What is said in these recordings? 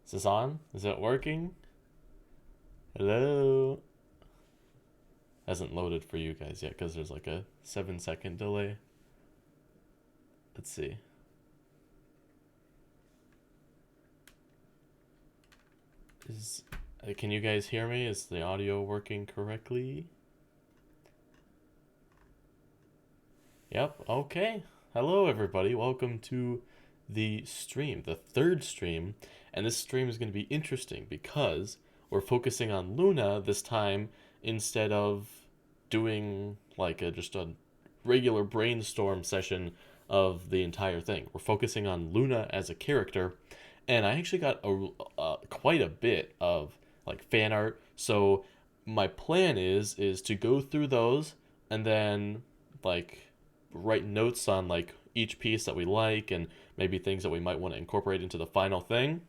Is this on? Is it working? Hello? Hasn't loaded for you guys yet because there's like a 7-second delay. Let's see. Can you guys hear me? Is the audio working correctly? Yep, okay. Hello everybody, welcome to the stream, the third stream. And this stream is going to be interesting because we're focusing on Luna this time instead of doing like just a regular brainstorm session of the entire thing. We're focusing on Luna as a character, and I actually got quite a bit of like fan art. So my plan is to go through those and then like write notes on like each piece that we like and maybe things that we might want to incorporate into the final thing.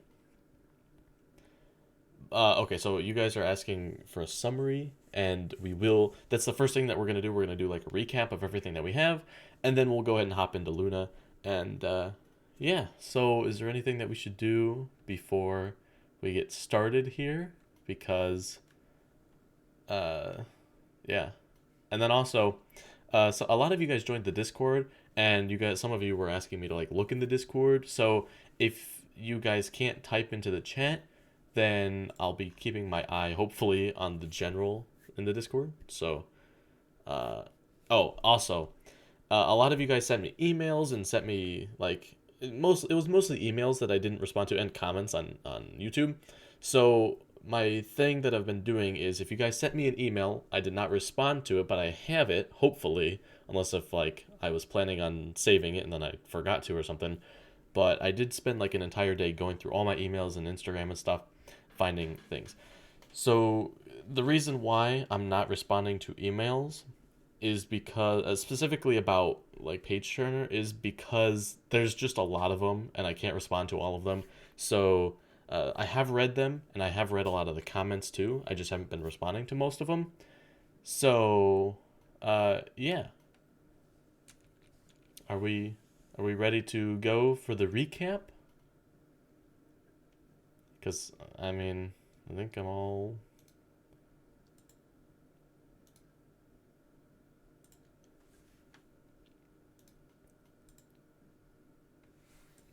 Okay, so you guys are asking for a summary, and we will. That's the first thing that we're gonna do. We're gonna do like a recap of everything that we have, and then we'll go ahead and hop into Luna. And yeah, so is there anything that we should do before we get started here? Because yeah, and then also, so a lot of you guys joined the Discord, and some of you were asking me to like look in the Discord. So if you guys can't type into the chat, then I'll be keeping my eye, hopefully, on the general in the Discord. So, uh, oh, also, a lot of you guys sent me emails and sent me like it was mostly emails that I didn't respond to and comments on YouTube. So my thing that I've been doing is if you guys sent me an email, I did not respond to it, but I have it, hopefully, unless if like I was planning on saving it and then I forgot to or something. But I did spend like an entire day going through all my emails and Instagram and stuff, finding things. So the reason why I'm not responding to emails is because specifically about like page turner is because there's just a lot of them and I can't respond to all of them. So I have read them and I have read a lot of the comments too. I just haven't been responding to most of them. So yeah, are we ready to go for the recap? Because I mean, I think I'm all.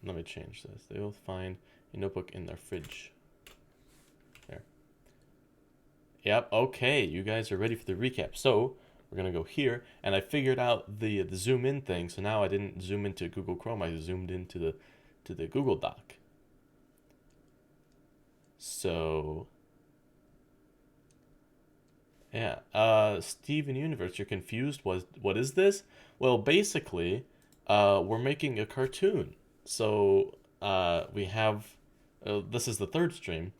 Let me change this. They will find a notebook in their fridge. There. Yep, okay, you guys are ready for the recap. So, we're going to go here, and I figured out the zoom in thing, so now I didn't zoom into Google Chrome, I zoomed into the Google Doc. So, yeah, Steven Universe, you're confused? What is this? Well, basically, we're making a cartoon. So, we have, this is the third stream.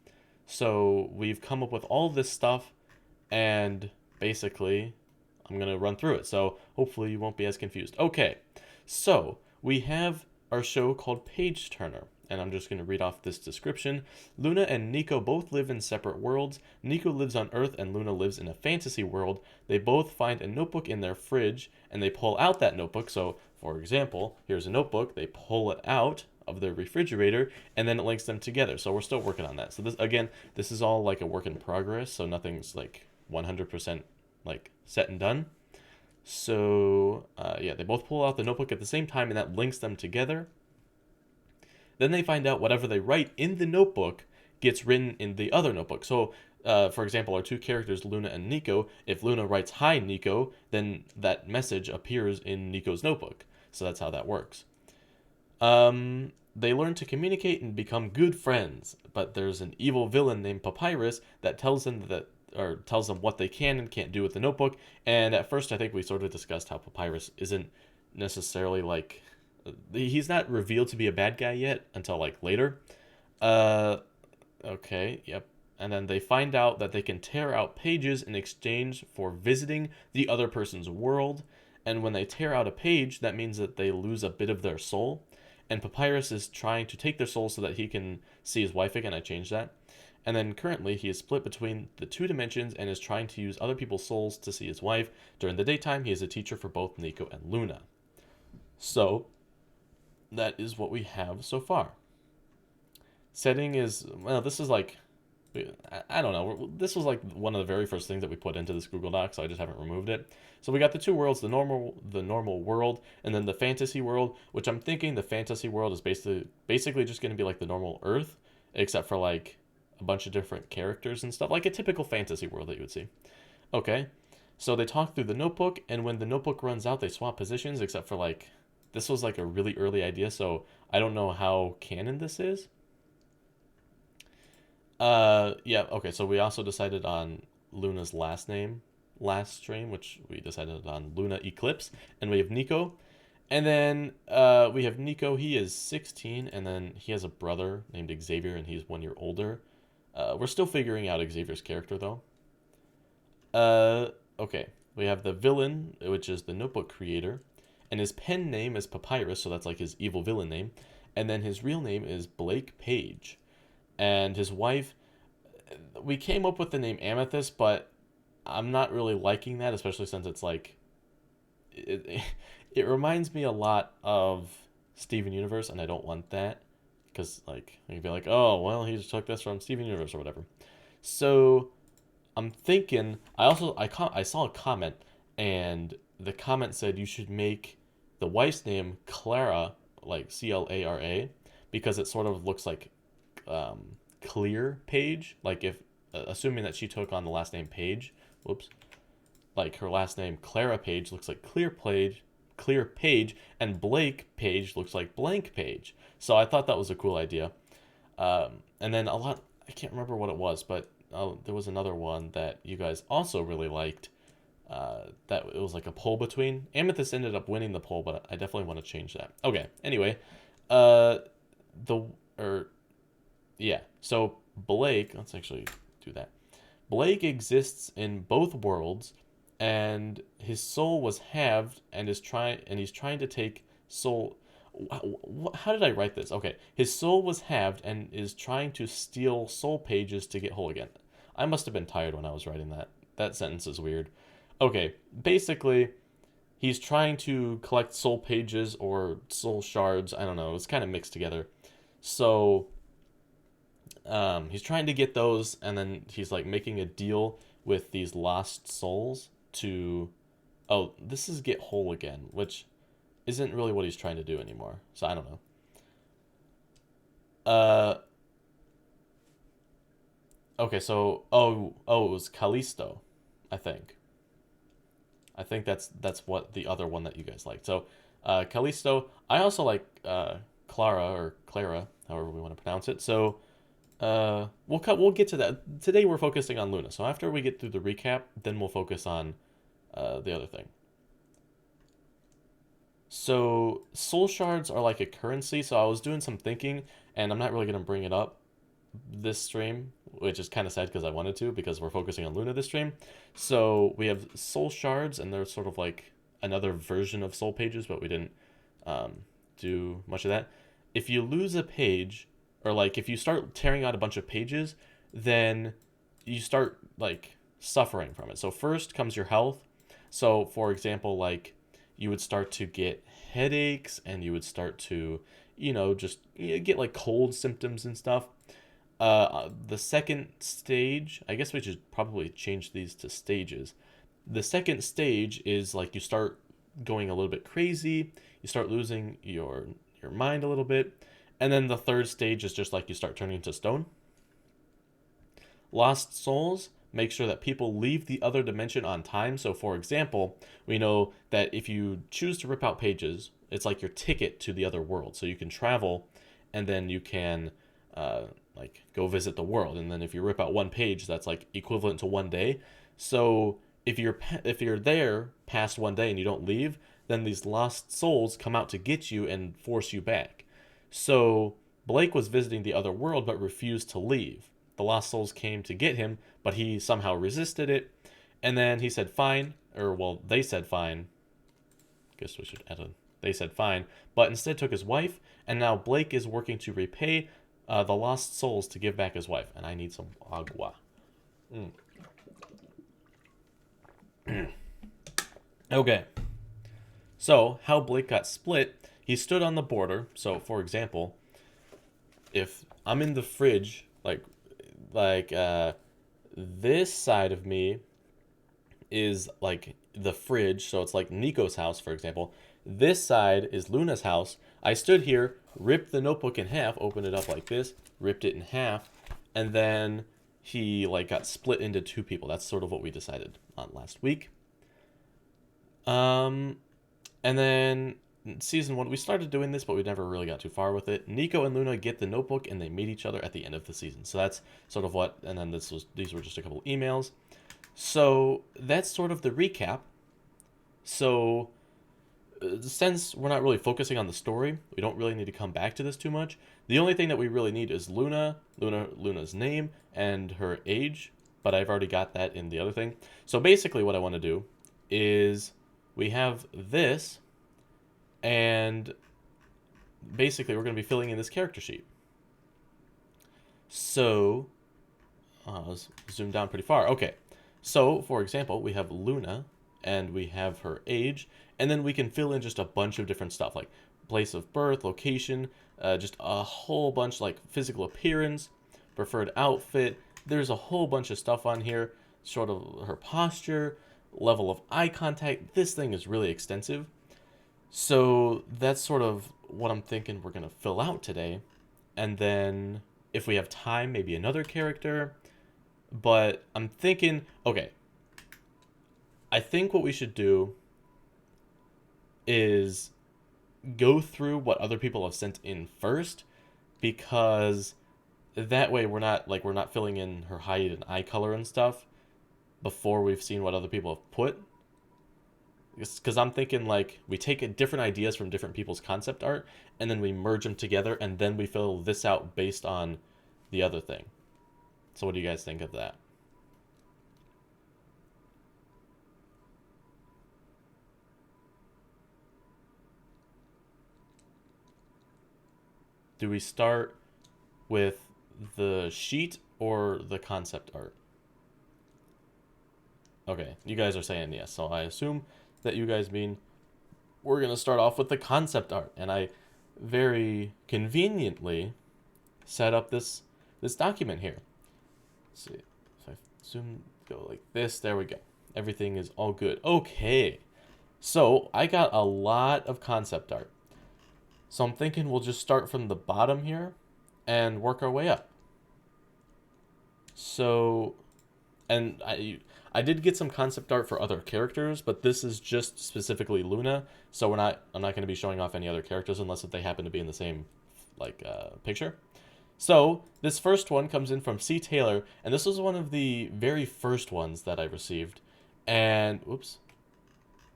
So, we've come up with all this stuff, and basically, I'm going to run through it. So, hopefully, you won't be as confused. Okay, so, we have our show called Page Turner. And I'm just going to read off this description. Luna and Nico both live in separate worlds. Nico lives on Earth and Luna lives in a fantasy world. They both find a notebook in their fridge and they pull out that notebook. So, for example, here's a notebook. They pull it out of their refrigerator and then it links them together. So, we're still working on that. So, this is all like a work in progress. So, nothing's like 100% like set and done. So, yeah, they both pull out the notebook at the same time and that links them together. Then they find out whatever they write in the notebook gets written in the other notebook. So, for example, our two characters, Luna and Nico, if Luna writes, "Hi, Nico," then that message appears in Nico's notebook. So that's how that works. They learn to communicate and become good friends, but there's an evil villain named Papyrus that tells them what they can and can't do with the notebook. And at first, I think we sort of discussed how Papyrus isn't necessarily like he's not revealed to be a bad guy yet until like later. Uh, okay, yep. And then they find out that they can tear out pages in exchange for visiting the other person's world. And when they tear out a page, that means that they lose a bit of their soul. And Papyrus is trying to take their soul so that he can see his wife again. I changed that. And then currently he is split between the two dimensions and is trying to use other people's souls to see his wife. During the daytime, he is a teacher for both Nico and Luna. So, that is what we have so far. Setting is, well, this is like, I don't know. This was like one of the very first things that we put into this Google Doc, so I just haven't removed it. So we got the two worlds, the normal world, and then the fantasy world, which I'm thinking the fantasy world is basically just going to be like the normal Earth, except for like a bunch of different characters and stuff, like a typical fantasy world that you would see. Okay. So they talk through the notebook, and when the notebook runs out, they swap positions, except for like this was like a really early idea, so I don't know how canon this is. Yeah, okay, so we also decided on Luna's last name last stream, which we decided on Luna Eclipse, and we have Nico. And then we have Nico, he is 16, and then he has a brother named Xavier, and he's 1 year older. We're still figuring out Xavier's character, though. Uh, okay, we have the villain, which is the notebook creator, and his pen name is Papyrus, so that's like his evil villain name. And then his real name is Blake Page. And his wife, we came up with the name Amethyst, but I'm not really liking that, especially since it's like it, it reminds me a lot of Steven Universe, and I don't want that because like you'd be like, oh well, he just took this from Steven Universe or whatever. So I'm thinking. I saw a comment, and the comment said you should make the wife's name Clara, like Clara, because it sort of looks like um, clear page. Like if assuming that she took on the last name Page, whoops, like her last name Clara Page looks like clear page, and Blake Page looks like blank page. So I thought that was a cool idea. And then a lot, I can't remember what it was, but there was another one that you guys also really liked. That it was like a poll between. Amethyst ended up winning the poll, but I definitely want to change that. Okay, anyway, uh, the or yeah, so Blake, let's actually do that. Blake exists in both worlds, and his soul was halved, and he's trying to take soul. How did I write this? Okay, his soul was halved and is trying to steal soul pages to get whole again. I must have been tired when I was writing that. That sentence is weird. Okay, basically, he's trying to collect soul pages or soul shards. I don't know. It's kind of mixed together. So he's trying to get those, and then he's like making a deal with these lost souls to. Oh, this is get whole again, which isn't really what he's trying to do anymore. So I don't know. Uh, okay, so it was Callisto, I think. I think that's what the other one that you guys liked. So, Callisto. I also like Clara or Clara, however we want to pronounce it. So, we'll get to that. Today we're focusing on Luna. So after we get through the recap, then we'll focus on the other thing. So soul shards are like a currency. So I was doing some thinking, and I'm not really gonna bring it up this stream, which is kind of sad because I wanted to, because we're focusing on Luna this stream. So we have soul shards, and they're sort of like another version of soul pages, but we didn't um, do much of that. If you lose a page, or like if you start tearing out a bunch of pages, then you start like suffering from it. So first comes your health. So for example, like you would start to get headaches, and you would start to, just get like cold symptoms and stuff. The second stage, I guess we should probably change these to stages. The second stage is like you start going a little bit crazy, you start losing your mind a little bit, and then the third stage is just like you start turning into stone. Lost souls make sure that people leave the other dimension on time. So, for example, we know that if you choose to rip out pages, it's like your ticket to the other world. So you can travel, and then you can like go visit the world. And then if you rip out one page, that's like equivalent to 1 day. So if you're there past 1 day and you don't leave, then these lost souls come out to get you and force you back. So Blake was visiting the other world but refused to leave. The lost souls came to get him, but he somehow resisted it. And then he said fine, or well, they said fine. Guess we should add a they said fine, but instead took his wife, and now Blake is working to repay the lost souls to give back his wife. And I need some agua. Okay. So, how Blake got split, he stood on the border. So, for example, if I'm in the fridge, like this side of me is like the fridge, so it's like Nico's house, for example. This side is Luna's house. I stood here, ripped the notebook in half, opened it up like this, ripped it in half, and then he like got split into two people. That's sort of what we decided on last week. Um, and then season one, we started doing this, but we never really got too far with it. Nico and Luna get the notebook, and they meet each other at the end of the season. So that's sort of what. And then these were just a couple emails. So that's sort of the recap. So since we're not really focusing on the story, we don't really need to come back to this too much. The only thing that we really need is Luna's name and her age, but I've already got that in the other thing. So basically what I want to do is we have this, and basically we're going to be filling in this character sheet. So, let's zoom down pretty far. Okay, so for example, we have Luna, and we have her age, and then we can fill in just a bunch of different stuff, like place of birth, location, just a whole bunch, like physical appearance, preferred outfit. There's a whole bunch of stuff on here, sort of her posture, level of eye contact. This thing is really extensive. So that's sort of what I'm thinking we're going to fill out today. And then if we have time, maybe another character. But I'm thinking, okay, I think what we should do is go through what other people have sent in first, because that way we're not filling in her height and eye color and stuff before we've seen what other people have put. Because I'm thinking like we take different ideas from different people's concept art, and then we merge them together, and then we fill this out based on the other thing. So what do you guys think of that? Do we start with the sheet or the concept art? Okay, you guys are saying yes, so I assume that you guys mean we're going to start off with the concept art. And I very conveniently set up this document here. Let's see, if I zoom, go like this, there we go. Everything is all good. Okay, so I got a lot of concept art. So I'm thinking we'll just start from the bottom here and work our way up. So, and I did get some concept art for other characters, but this is just specifically Luna. So I'm not going to be showing off any other characters unless if they happen to be in the same picture. So this first one comes in from C. Taylor, and this was one of the very first ones that I received. And oops,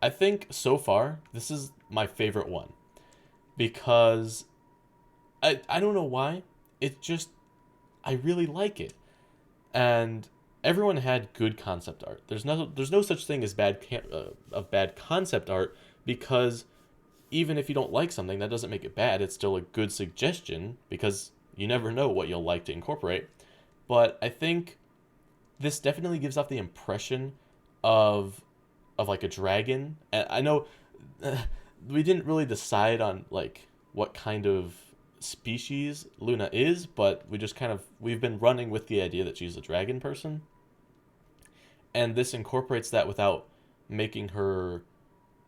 I think so far this is my favorite one, because I don't know why, it just, I really like it. And everyone had good concept art. There's no such thing as bad concept art, because even if you don't like something, that doesn't make it bad. It's still a good suggestion, because you never know what you'll like to incorporate. But I think this definitely gives off the impression of like a dragon. And I know we didn't really decide on like what kind of species Luna is, but we've been running with the idea that she's a dragon person. And this incorporates that without making her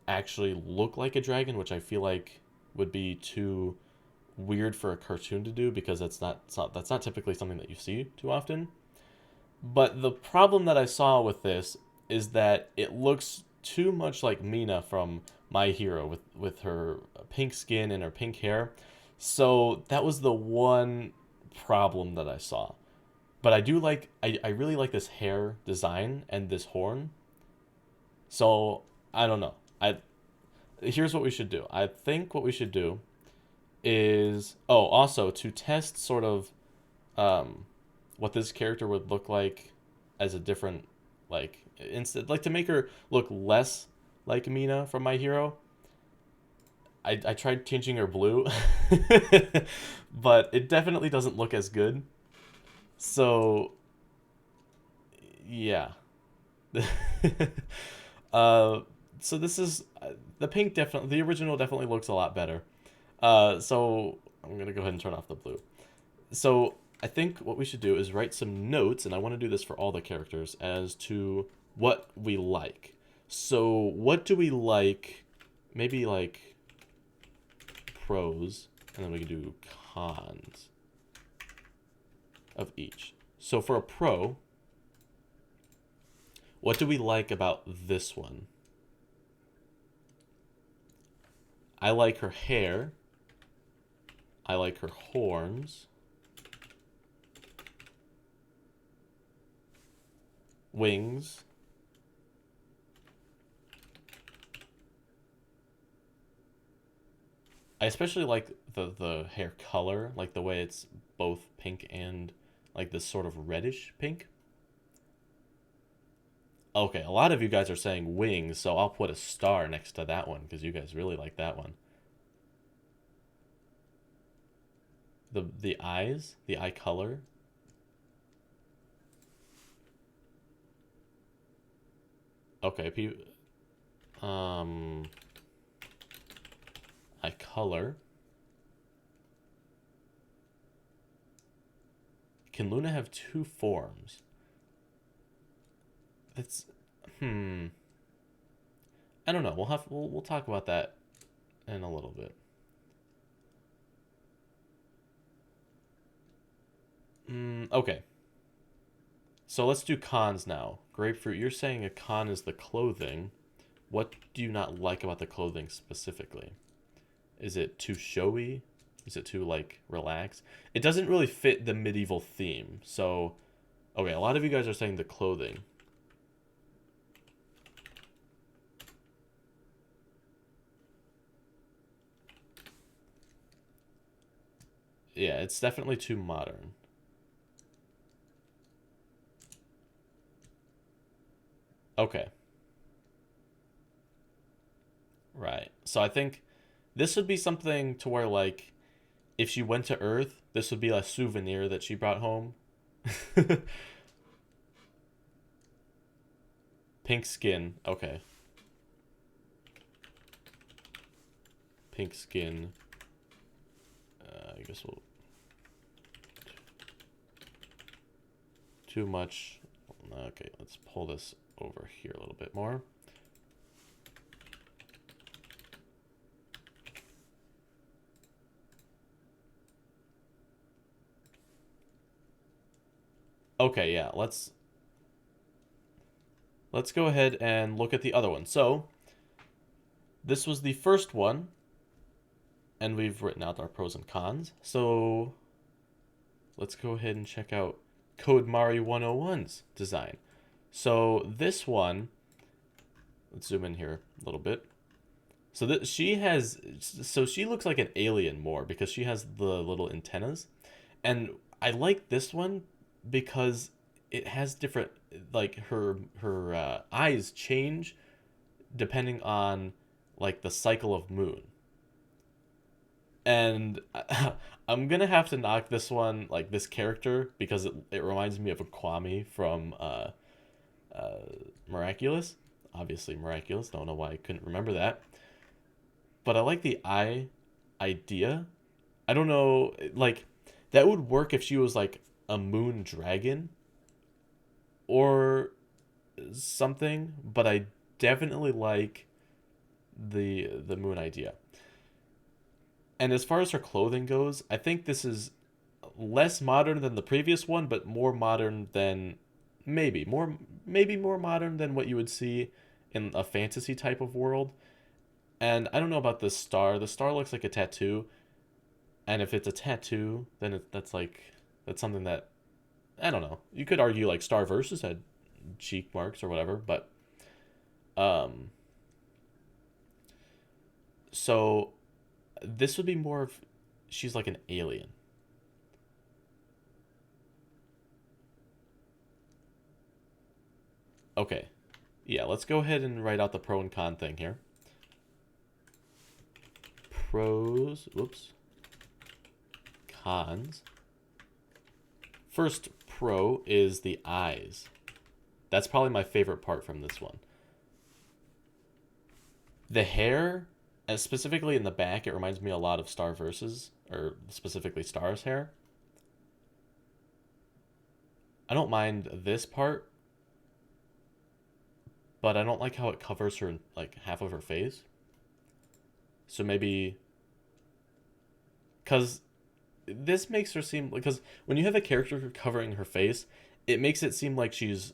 actually look like a dragon, which I feel like would be too weird for a cartoon to do, because that's not typically something that you see too often. But the problem that I saw with this is that it looks too much like Mina from My Hero, with her pink skin and her pink hair. So that was the one problem that I saw. But I really like this hair design and this horn. So I don't know. Here's what we should do. I think what we should do is, oh, also to test sort of what this character would look like as a different, like, instead, like to make her look less like Mina from My Hero. I tried changing her blue, but it definitely doesn't look as good. So yeah. uh, so this is the pink, definitely the original definitely looks a lot better. So I'm gonna go ahead and turn off the blue. So I think what we should do is write some notes, and I want to do this for all the characters, as to what we like. So what do we like? Maybe like pros, and then we can do cons of each. So for a pro, what do we like about this one? I like her hair. I like her horns. Wings. I especially like the hair color, like the way it's both pink and like this sort of reddish pink. Okay, a lot of you guys are saying wings, so I'll put a star next to that one because you guys really like that one. The eyes, the eye color. Okay, eye color. Can Luna have two forms? That's I don't know. We'll talk about that in a little bit. Okay. So let's do cons now. Grapefruit, you're saying a con is the clothing. What do you not like about the clothing specifically? Is it too showy? Is it too, like, relaxed? It doesn't really fit the medieval theme. So, okay, a lot of you guys are saying the clothing. Yeah, it's definitely too modern. Okay. Right. So I think this would be something to where, like, if she went to Earth, this would be a souvenir that she brought home. Pink skin. Okay. Pink skin. I guess we'll... Too much. Okay, let's pull this over here a little bit more. Okay, yeah, let's go ahead and look at the other one. So, this was the first one, and we've written out our pros and cons. So, let's go ahead and check out Code Mari 101's design. So, this one, let's zoom in here a little bit. So that she looks like an alien more because she has the little antennas. And I like this one because it has different, like her eyes change depending on like the cycle of moon. And I'm gonna have to knock this one, like this character, because it reminds me of a Kwame from uh, Miraculous. Obviously Miraculous. Don't know why I couldn't remember that. But I like the eye idea. I don't know, like that would work if she was like a moon dragon or something, but I definitely like the moon idea. And as far as her clothing goes, I think this is less modern than the previous one, but more modern than maybe more modern than what you would see in a fantasy type of world. And I don't know about the star. The star looks like a tattoo, and if it's a tattoo, then that's something that I don't know. You could argue like Star Versus had cheek marks or whatever, but um, so this would be more of she's like an alien. Okay, yeah. Let's go ahead and write out the pro and con thing here. Pros. Whoops. Cons. First pro is the eyes. That's probably my favorite part from this one. The hair, and specifically in the back, it reminds me a lot of Star Versus, or specifically Star's hair. I don't mind this part, but I don't like how it covers her, like, half of her face. So maybe, because this makes her seem, because when you have a character covering her face, it makes it seem like she's,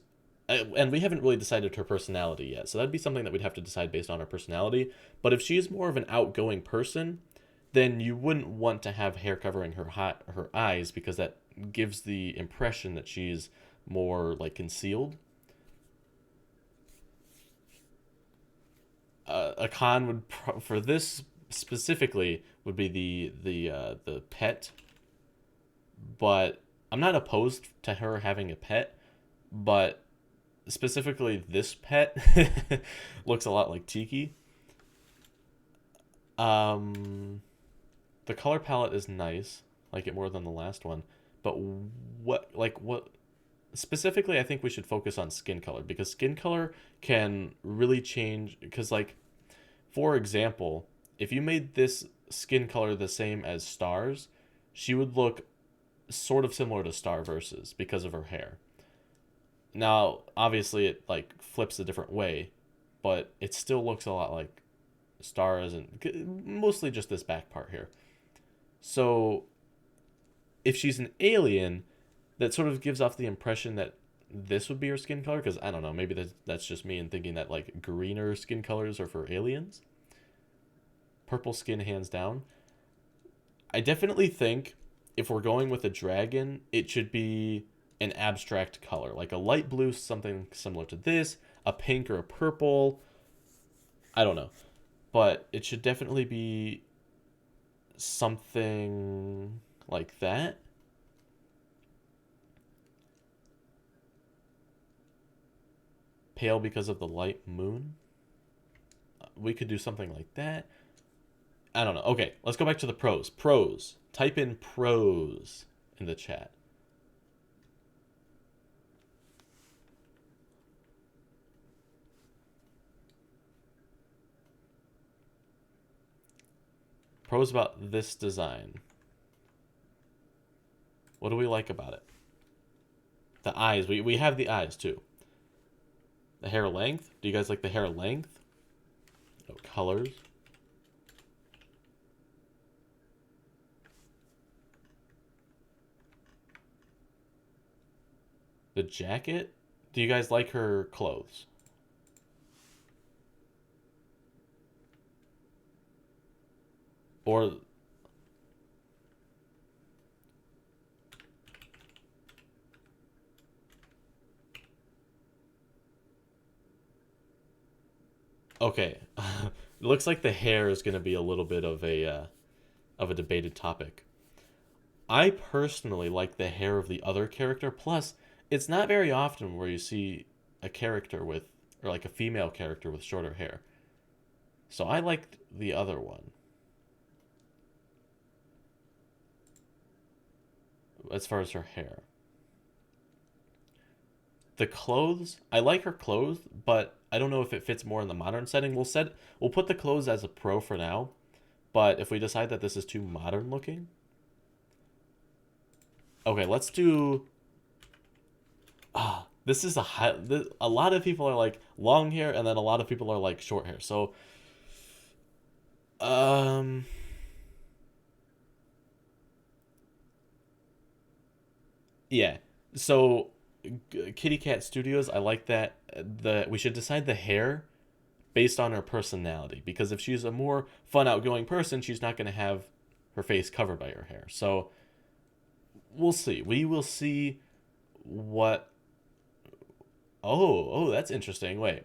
and we haven't really decided her personality yet, so that'd be something that we'd have to decide based on her personality. But if she's more of an outgoing person, then you wouldn't want to have hair covering her eyes, because that gives the impression that she's more like concealed. A con would for this specifically would be the pet, but I'm not opposed to her having a pet, but specifically this pet looks a lot like Tiki. Um, the color palette is nice, like it more than the last one, but what specifically I think we should focus on skin color, because skin color can really change, because like for example, if you made this skin color the same as Stars, she would look sort of similar to Star Versus because of her hair. Now, obviously, it like flips a different way, but it still looks a lot like Stars, and mostly just this back part here. So, if she's an alien, that sort of gives off the impression that this would be her skin color, because I don't know, maybe that's just me and thinking that like greener skin colors are for aliens. Purple skin, hands down. I definitely think if we're going with a dragon, it should be an abstract color, like a light blue, something similar to this, a pink or a purple. I don't know, but it should definitely be something like that. Pale because of the light moon. We could do something like that. I don't know. Okay, let's go back to the pros. Pros. Type in pros in the chat. Pros about this design. What do we like about it? The eyes. We have the eyes too. The hair length. Do you guys like the hair length? Oh, colors. The jacket. Do you guys like her clothes? Or okay. It looks like the hair is going to be a little bit of a debated topic. I personally like the hair of the other character. Plus, it's not very often where you see a character with, or like a female character with shorter hair. So I liked the other one. As far as her hair. The clothes, I like her clothes, but I don't know if it fits more in the modern setting. We'll put the clothes as a pro for now, but if we decide that this is too modern looking, okay, let's do. This is a lot of people are like long hair, and then a lot of people are like short hair. So, um, yeah. So, Kitty Cat Studios, I like that. We should decide the hair based on her personality, because if she's a more fun, outgoing person, she's not going to have her face covered by her hair. So we'll see. We will see what. Oh, that's interesting. Wait,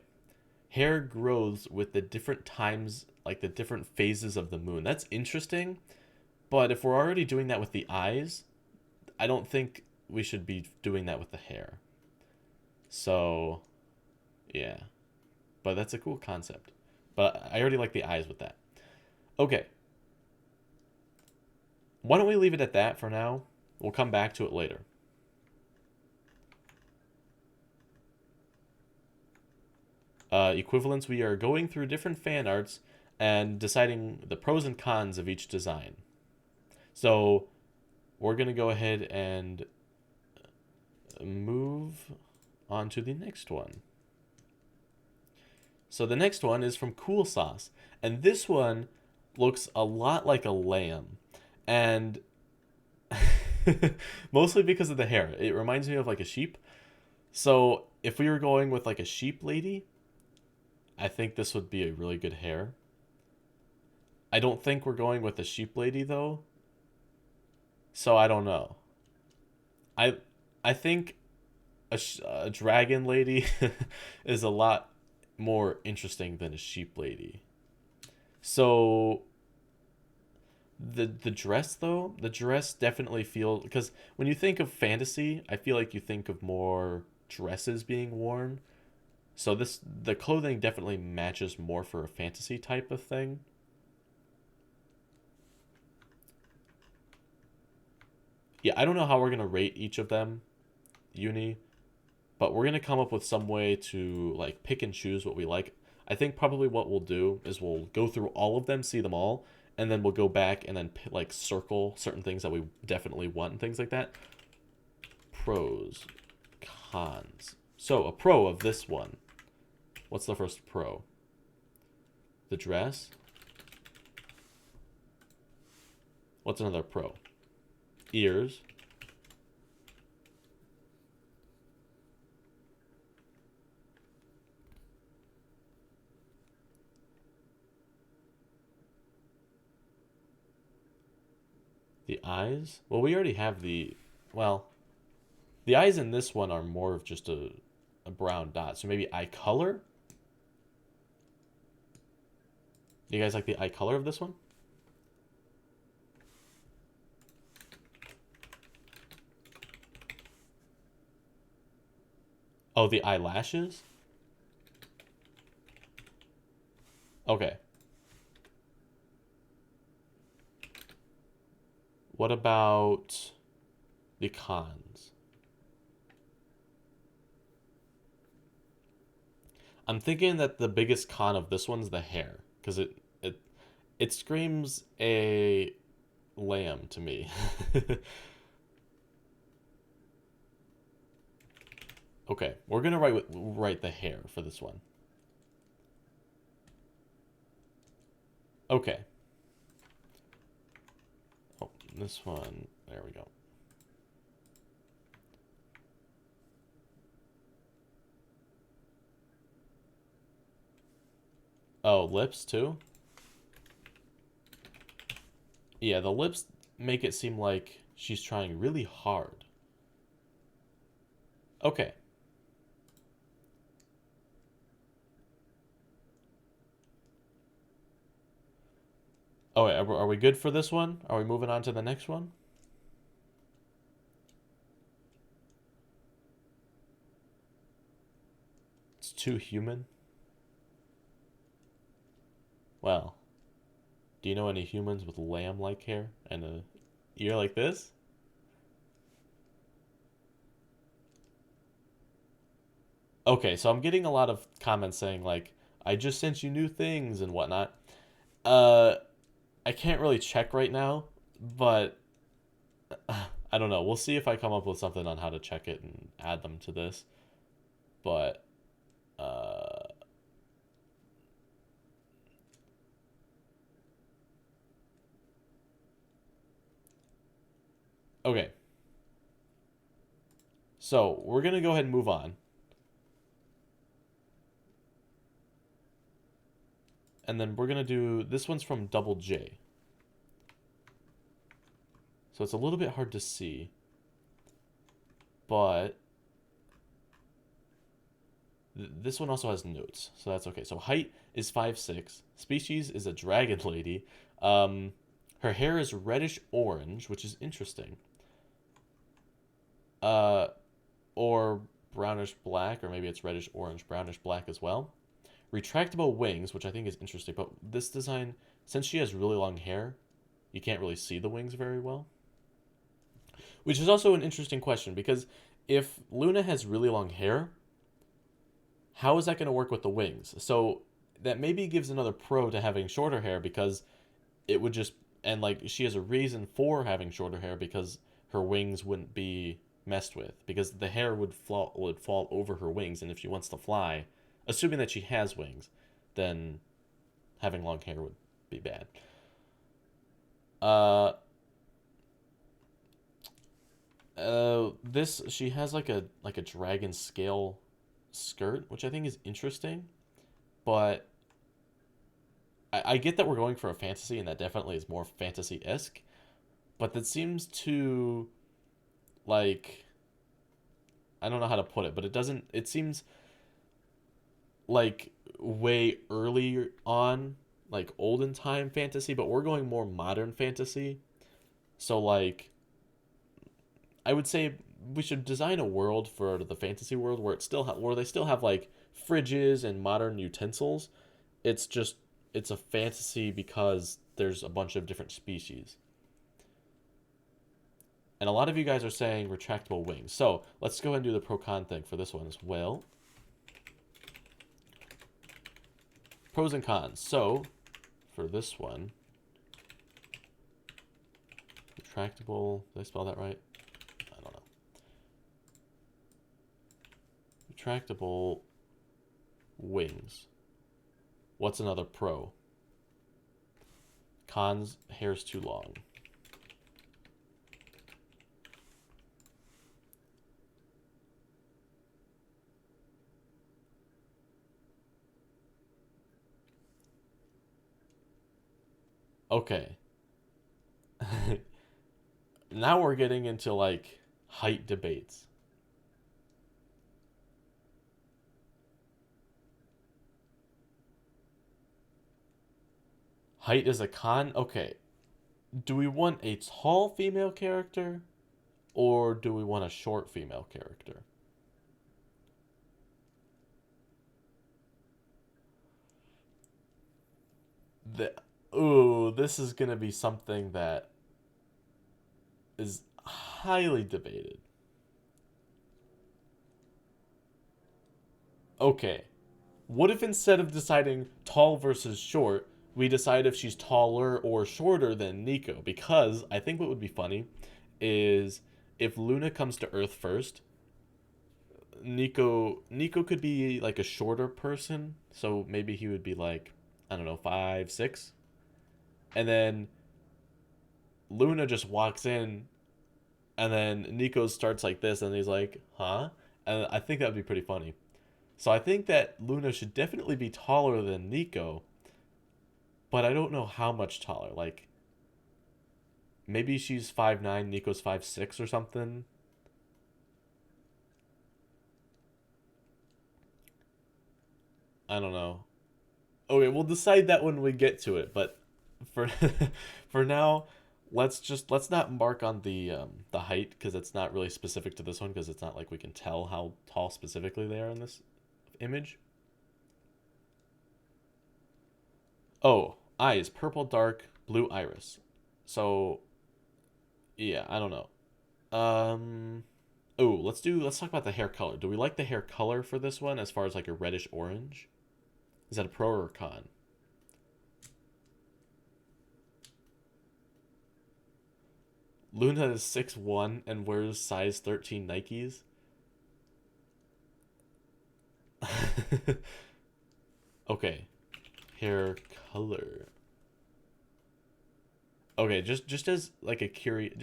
hair grows with the different times, like the different phases of the moon. That's interesting. But if we're already doing that with the eyes, I don't think we should be doing that with the hair. So, yeah. But that's a cool concept. But I already like the eyes with that. Okay. Why don't we leave it at that for now? We'll come back to it later. Equivalents, we are going through different fan arts and deciding the pros and cons of each design. So we're going to go ahead and move on to the next one. So the next one is from Cool Sauce. And this one looks a lot like a lamb. And mostly because of the hair. It reminds me of like a sheep. So if we were going with like a sheep lady, I think this would be a really good hair. I don't think we're going with a sheep lady though. So I don't know. I I think a dragon lady is a lot more interesting than a sheep lady. So the dress though, the dress definitely feel because when you think of fantasy, I feel like you think of more dresses being worn. So the clothing definitely matches more for a fantasy type of thing. Yeah, I don't know how we're gonna rate each of them, uni, but we're gonna come up with some way to like pick and choose what we like. I think probably what we'll do is we'll go through all of them, see them all, and then we'll go back and then like circle certain things that we definitely want and things like that. Pros, cons. So a pro of this one. What's the first pro? The dress. What's another pro? Ears. The eyes? Well, we already have the... Well, the eyes in this one are more of just a brown dot. So maybe eye color? Do you guys like the eye color of this one? Oh, the eyelashes? Okay. What about the cons? I'm thinking that the biggest con of this one's the hair, because it screams a lamb to me. Okay, we're gonna write the hair for this one. Okay. Oh, this one. There we go. Oh, lips too? Yeah, the lips make it seem like she's trying really hard. Okay. Oh, wait, are we good for this one? Are we moving on to the next one? It's too human. Well, do you know any humans with lamb-like hair and a ear like this? Okay, so I'm getting a lot of comments saying like, I just sent you new things and whatnot. Uh, I can't really check right now, but I don't know. We'll see if I come up with something on how to check it and add them to this. But uh, okay. So we're gonna go ahead and move on. And then we're gonna do this one's from Double J. So it's a little bit hard to see. But this one also has notes, so that's okay. So height is 5'6". Species is a dragon lady. Her hair is reddish orange, which is interesting. Uh, or brownish black, or maybe it's reddish orange, brownish black as well. Retractable wings, which I think is interesting, but this design, since she has really long hair, you can't really see the wings very well. Which is also an interesting question, because if Luna has really long hair, how is that going to work with the wings? So that maybe gives another pro to having shorter hair, because it would just, and like she has a reason for having shorter hair because her wings wouldn't be messed with because the hair would fall over her wings, and if she wants to fly, assuming that she has wings, then having long hair would be bad. Uh, this she has like a dragon scale skirt, which I think is interesting, but I get that we're going for a fantasy, and that definitely is more fantasy esque, but that seems to like I don't know how to put it, but it doesn't. It seems like way early on, like olden time fantasy, but we're going more modern fantasy. So like I would say we should design a world for the fantasy world where where they still have like fridges and modern utensils. It's just it's a fantasy because there's a bunch of different species. And a lot of you guys are saying retractable wings. So let's go ahead and do the pro con thing for this one as well. Pros and cons. So for this one, retractable. Did I spell that right? I don't know. Retractable wings. What's another pro? Cons, hair's too long. Okay. Now we're getting into like height debates. Height is a con? Okay. Do we want a tall female character or do we want a short female character? The Ooh, this is gonna be something that is highly debated. Okay, what if instead of deciding tall versus short, we decide if she's taller or shorter than Nico? Because I think what would be funny is if Luna comes to Earth first, Nico could be like a shorter person, so maybe he would be like I don't know 5'6", and then Luna just walks in, and then Nico starts like this, and he's like, "Huh?" And I think that would be pretty funny. So I think that Luna should definitely be taller than Nico, but I don't know how much taller. Like maybe she's 5'9", Nico's 5'6" or something. I don't know. Okay, we'll decide that when we get to it. But for for now, let's not mark on the height because it's not really specific to this one because it's not like we can tell how tall specifically they are in this image. Oh, eyes purple dark blue iris. So yeah, I don't know. Um. Oh, let's talk about the hair color. Do we like the hair color for this one as far as like a reddish orange? Is that a pro or a con? Luna is 6'1" and wears size 13 Nikes. Okay, hair color. Okay, just as like a curious,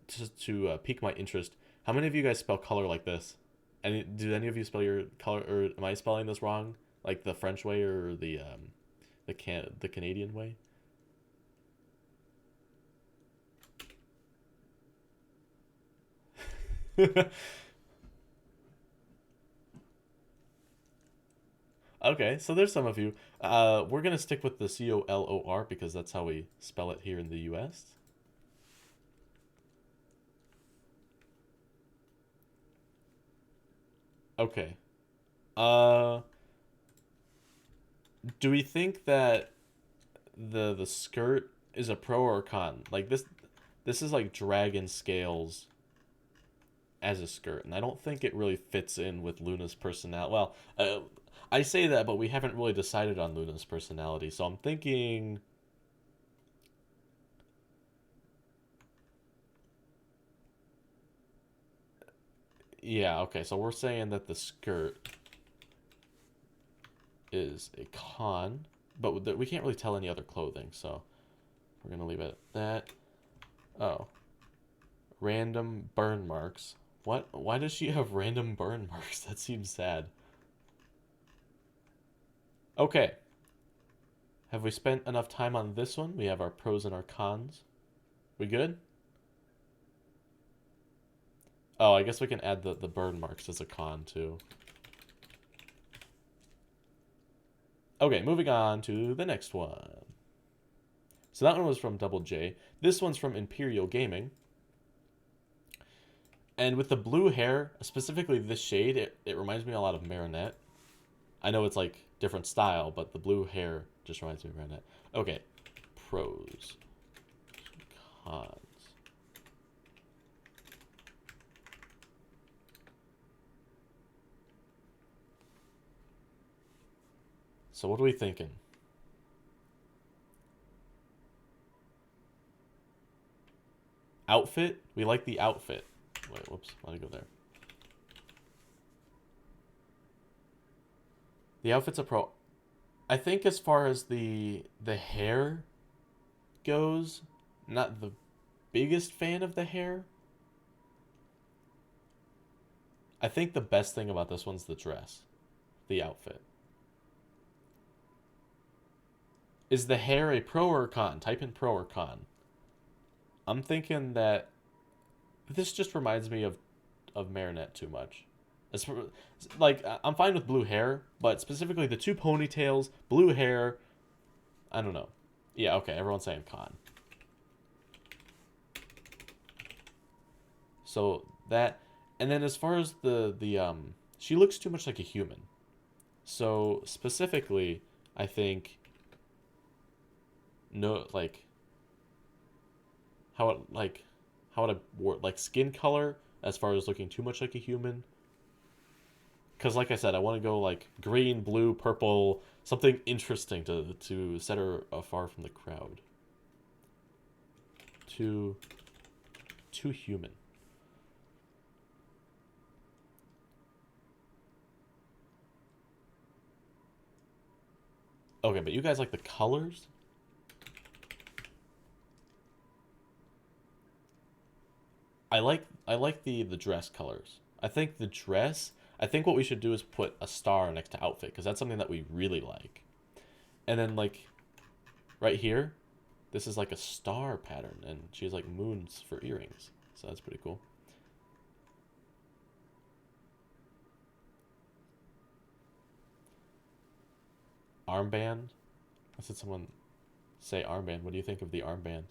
just to pique my interest, how many of you guys spell color like this? And do any of you spell your color, or am I spelling this wrong, like the French way or the Canadian way? Okay, so there's some of you. We're gonna stick with the Color because that's how we spell it here in the U.S. Okay. Uh, do we think that the skirt is a pro or a con? Like this is like dragon scales as a skirt, and I don't think it really fits in with Luna's personality. Well, I say that, but we haven't really decided on Luna's personality, so I'm thinking. Yeah, okay, so we're saying that the skirt is a con, but we can't really tell any other clothing, so we're gonna leave it at that. Oh, random burn marks. What? Why does she have random burn marks? That seems sad. Okay, have we spent enough time on this one? We have our pros and our cons. We good? Oh, I guess we can add the burn marks as a con too. Okay, moving on to the next one. So that one was from Double J. This one's from Imperial Gaming. And with the blue hair, specifically this shade, it reminds me a lot of Marinette. I know it's like different style, but the blue hair just reminds me of Marinette. Okay, pros, cons. So what are we thinking? Outfit? We like the outfit. Wait, whoops, let me go there. The outfit's a pro. I think as far as the hair goes, not the biggest fan of the hair. I think the best thing about this one's the dress, the outfit. Is the hair a pro or con? Type in pro or con. I'm thinking that this just reminds me of Marinette too much. It's, like I'm fine with blue hair, but specifically the two ponytails, blue hair. I don't know. Yeah, okay. Everyone's saying con. So that, and then as far as she looks too much like a human. So specifically, I think no like how it like how it wore like skin color as far as looking too much like a human. Because like I said, I want to go like green, blue, purple, something interesting to set her afar from the crowd. Too human. Okay, but you guys like the colors? I like the dress colors. I think the dress. I think what we should do is put a star next to outfit because that's something that we really like. And then like right here, this is like a star pattern, and she has like moons for earrings. So that's pretty cool. Armband. I said someone say armband. What do you think of the armband?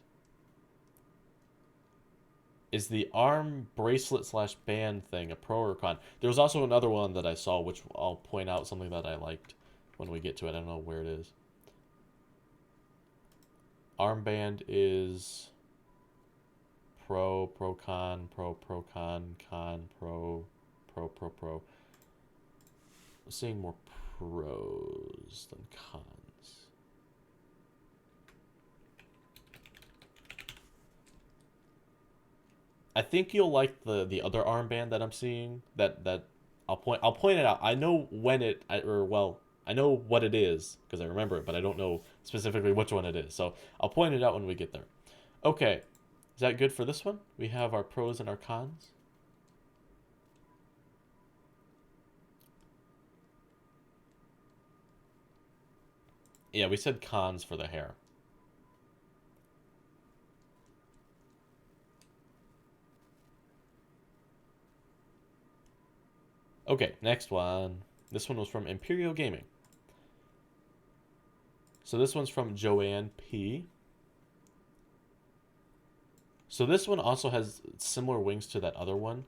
Is the arm bracelet slash band thing a pro or con? There was also another one that I saw, which I'll point out something that I liked when we get to it. I don't know where it is. Armband is pro con, pro con, pro. I'm seeing more pros than cons. I think you'll like the other armband that I'm seeing. That I'll point it out. I know when I know what it is because I remember it, but I don't know specifically which one it is. So I'll point it out when we get there. Okay, is that good for this one? We have our pros and our cons. Yeah, we said cons for the hair. Okay, next one. This one was from Imperial Gaming. So this one's from Joanne P. So this one also has similar wings to that other one.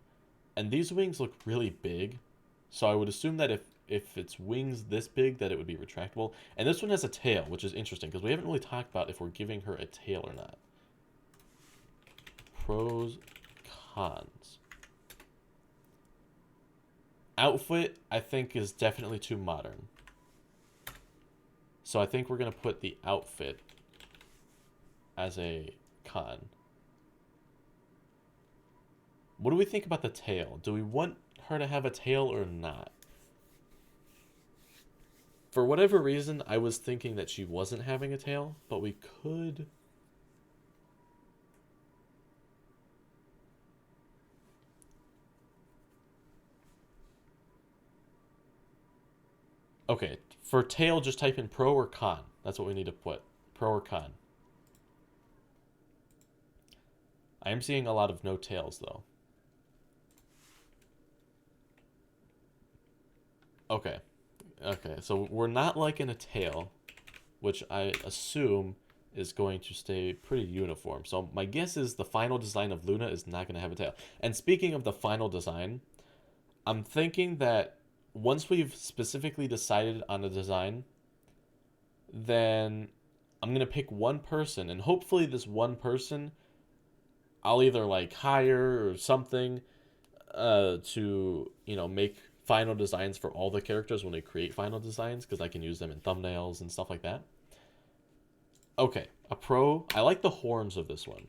And these wings look really big. So I would assume that if it's wings this big, that it would be retractable. And this one has a tail, which is interesting because we haven't really talked about if we're giving her a tail or not. Pros, cons. Outfit, I think, is definitely too modern. So I think we're going to put the outfit as a con. What do we think about the tail? Do we want her to have a tail or not. For whatever reason, I was thinking that she wasn't having a tail, but we could... Okay, for tail, just type in pro or con. That's what we need to put. Pro or con. I am seeing a lot of no tails, though. Okay. Okay, so we're not liking a tail, which I assume is going to stay pretty uniform. So my guess is the final design of Luna is not going to have a tail. And speaking of the final design, I'm thinking that once we've specifically decided on a design, then I'm going to pick one person, and hopefully this one person I'll either like hire or something to, you know, make final designs for all the characters when we create final designs, because I can use them in thumbnails and stuff like that. Okay, a pro. I like the horns of this one.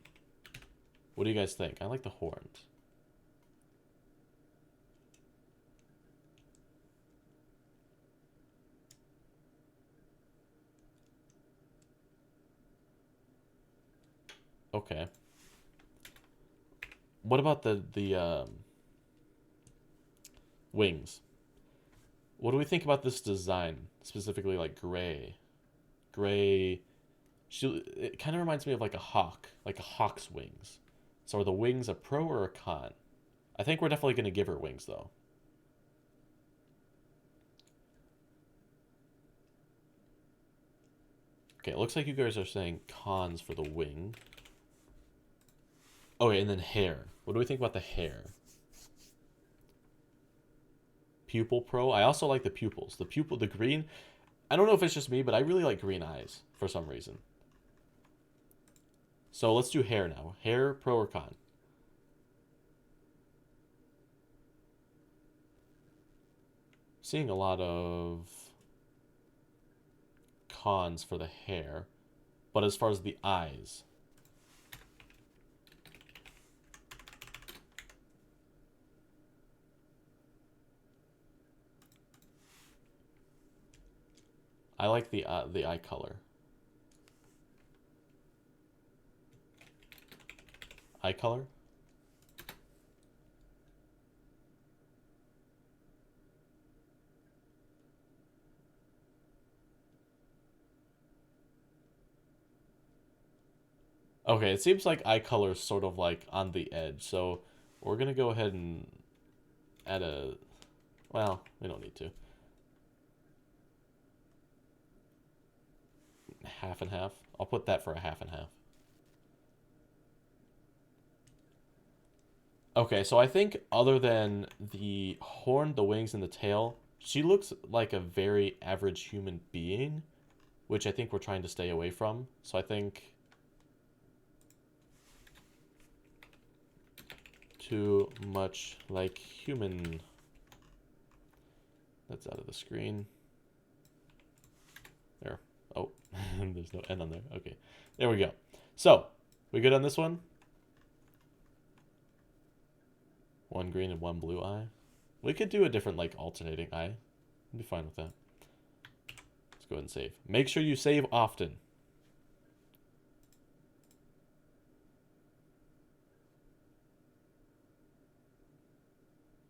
What do you guys think? I like the horns. Okay. What about the wings? What do we think about this design? Specifically, like gray. Gray. It kind of reminds me of like a hawk's wings. So are the wings a pro or a con? I think we're definitely going to give her wings, though. Okay, it looks like you guys are saying cons for the wing. Okay, and then hair. What do we think about the hair? Pupil pro. I also like the pupils. The green. I don't know if it's just me, but I really like green eyes for some reason. So let's do hair now. Hair, pro or con? Seeing a lot of cons for the hair. But as far as the eyes, I like the eye color. Eye color? Okay, it seems like eye color is sort of like on the edge. So we're going to go ahead and add a... Well, we don't need to. Half and half. I'll put that for a half and half. Okay, so I think other than the horn, the wings, and the tail, she looks like a very average human being, which I think we're trying to stay away from. So I think too much like human. That's out of the screen. There. Oh, there's no N on there. Okay, there we go. So, we good on this one? One green and one blue eye. We could do a different, like, alternating eye. I'd be fine with that. Let's go ahead and save. Make sure you save often.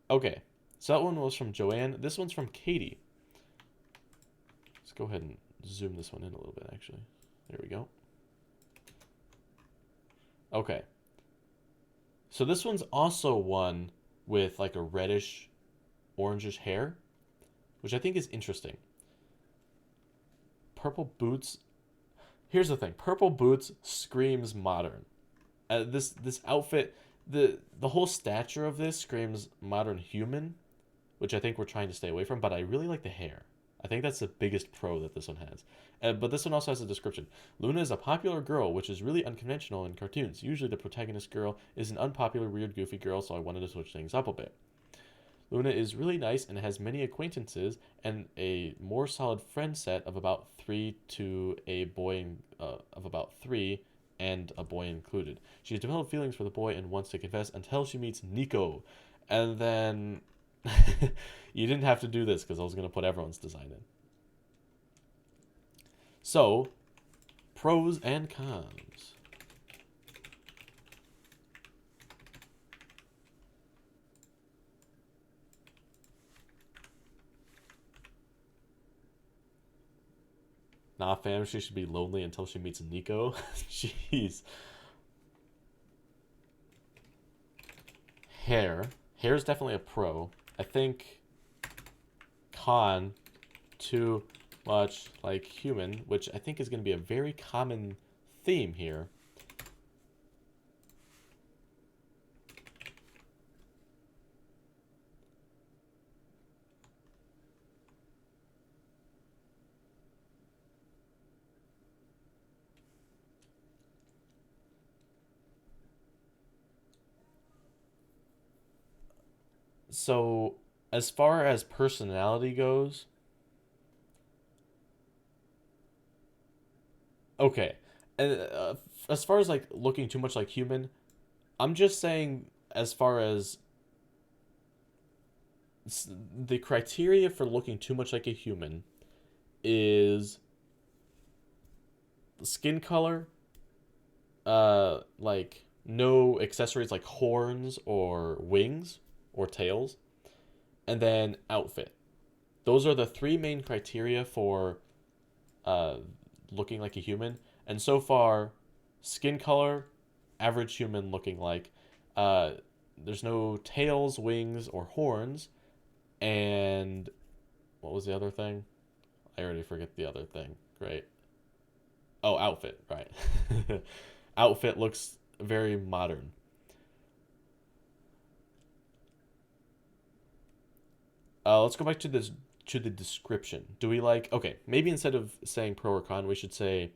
Okay, so that one was from Joanne. This one's from Katie. Let's go ahead and zoom this one in a little bit, actually. There we go. Okay. So this one's also one with like a reddish, orangish hair, which I think is interesting. Purple boots. Here's the thing. Purple boots screams modern. This outfit, the whole stature of this screams modern human, which I think we're trying to stay away from, but I really like the hair. I think that's the biggest pro that this one has. But this one also has a description. Luna is a popular girl, which is really unconventional in cartoons. Usually the protagonist girl is an unpopular, weird, goofy girl, so I wanted to switch things up a bit. Luna is really nice and has many acquaintances and a more solid friend set of about three to a boy of about three and a boy included. She has developed feelings for the boy and wants to confess until she meets Nico. And then You didn't have to do this because I was going to put everyone's design in. So, pros and cons. Nah, fam, she should be lonely until she meets Nico. Jeez. Hair. Hair is definitely a pro. I think con, too much like human, which I think is going to be a very common theme here. So, as far as personality goes, okay. And as far as like looking too much like human, I'm just saying as far as the criteria for looking too much like a human is skin color, like no accessories like horns or wings or tails, and then outfit. Those are the three main criteria for uh, looking like a human. And so far, skin color, average human looking like. Uh, there's no tails, wings, or horns. And what was the other thing? I already forget the other thing. Great. Oh, outfit, right. Outfit looks very modern. Let's go back to this to the description. Do we like okay, maybe instead of saying pro or con, we should say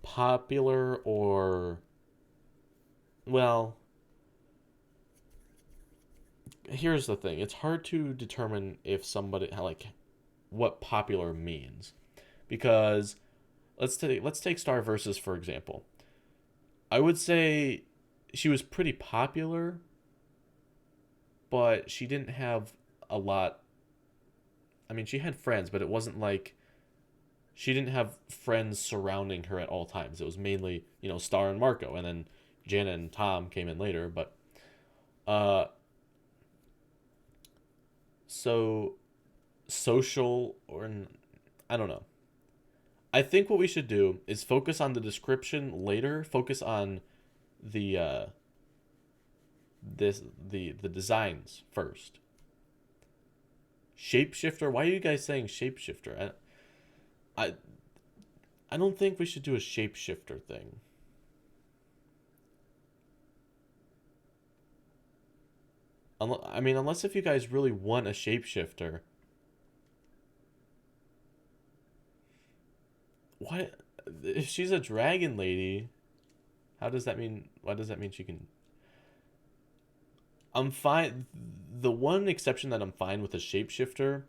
popular or well, here's the thing. It's hard to determine if somebody like what popular means because let's take Star Versus for example. I would say she was pretty popular, but she didn't have a lot. I mean, she had friends, but it wasn't like she didn't have friends surrounding her at all times. It was mainly, Star and Marco, and then Jana and Tom came in later. But uh, so social or I don't know. I think what we should do is focus on the description later. Focus on the the designs first. Shapeshifter. Why are you guys saying shapeshifter? I I don't think we should do a shapeshifter thing. I mean, unless if you guys really want a shapeshifter. What? If she's a dragon lady, how does that mean? Why does that mean she can? I'm fine. The one exception that I'm fine with a shapeshifter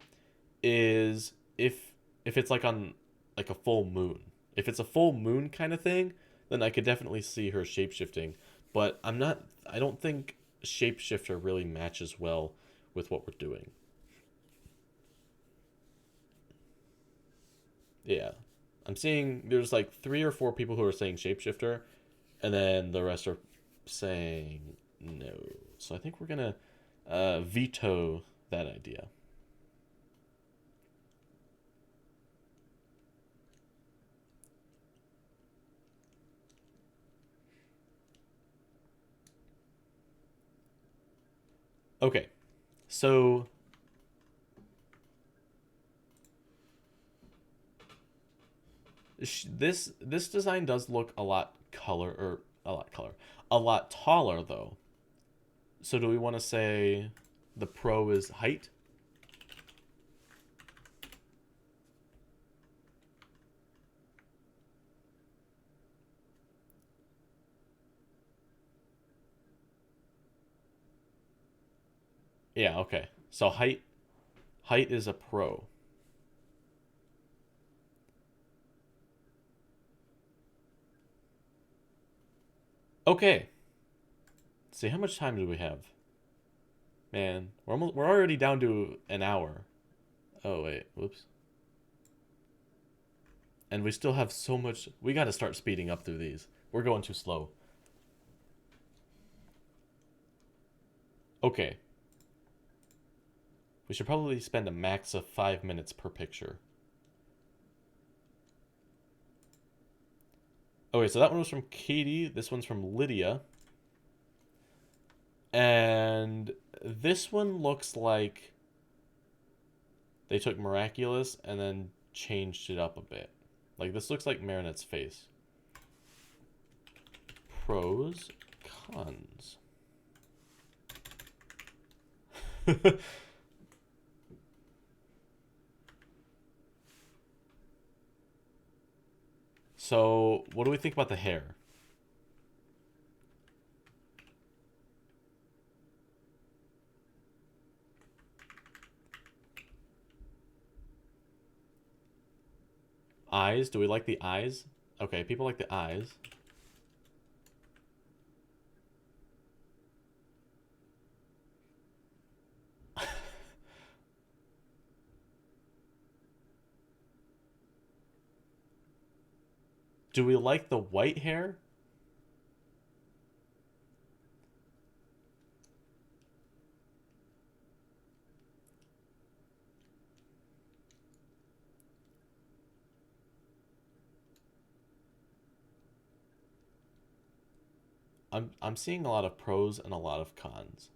is if it's like on like a full moon. If it's a full moon kind of thing, then I could definitely see her shapeshifting. But I'm not. I don't think shapeshifter really matches well with what we're doing. Yeah, I'm seeing there's like three or four people who are saying shapeshifter, and then the rest are saying no. So I think we're gonna veto that idea. Okay, so this design does look a lot taller though. So do we want to say the pro is height? Yeah, okay. So height is a pro. Okay. Let's see how much time do we have? Man, we're already down to an hour. Oh wait, whoops. And we still have so much. We got to start speeding up through these. We're going too slow. Okay. We should probably spend a max of 5 minutes per picture. Okay, so that one was from Katie. This one's from Lydia. And this one looks like they took Miraculous and then changed it up a bit. Like, this looks like Marinette's face. Pros, cons. So, what do we think about the hair? Eyes? Do we like the eyes? Okay, people like the eyes. Do we like the white hair? I'm seeing a lot of pros and a lot of cons.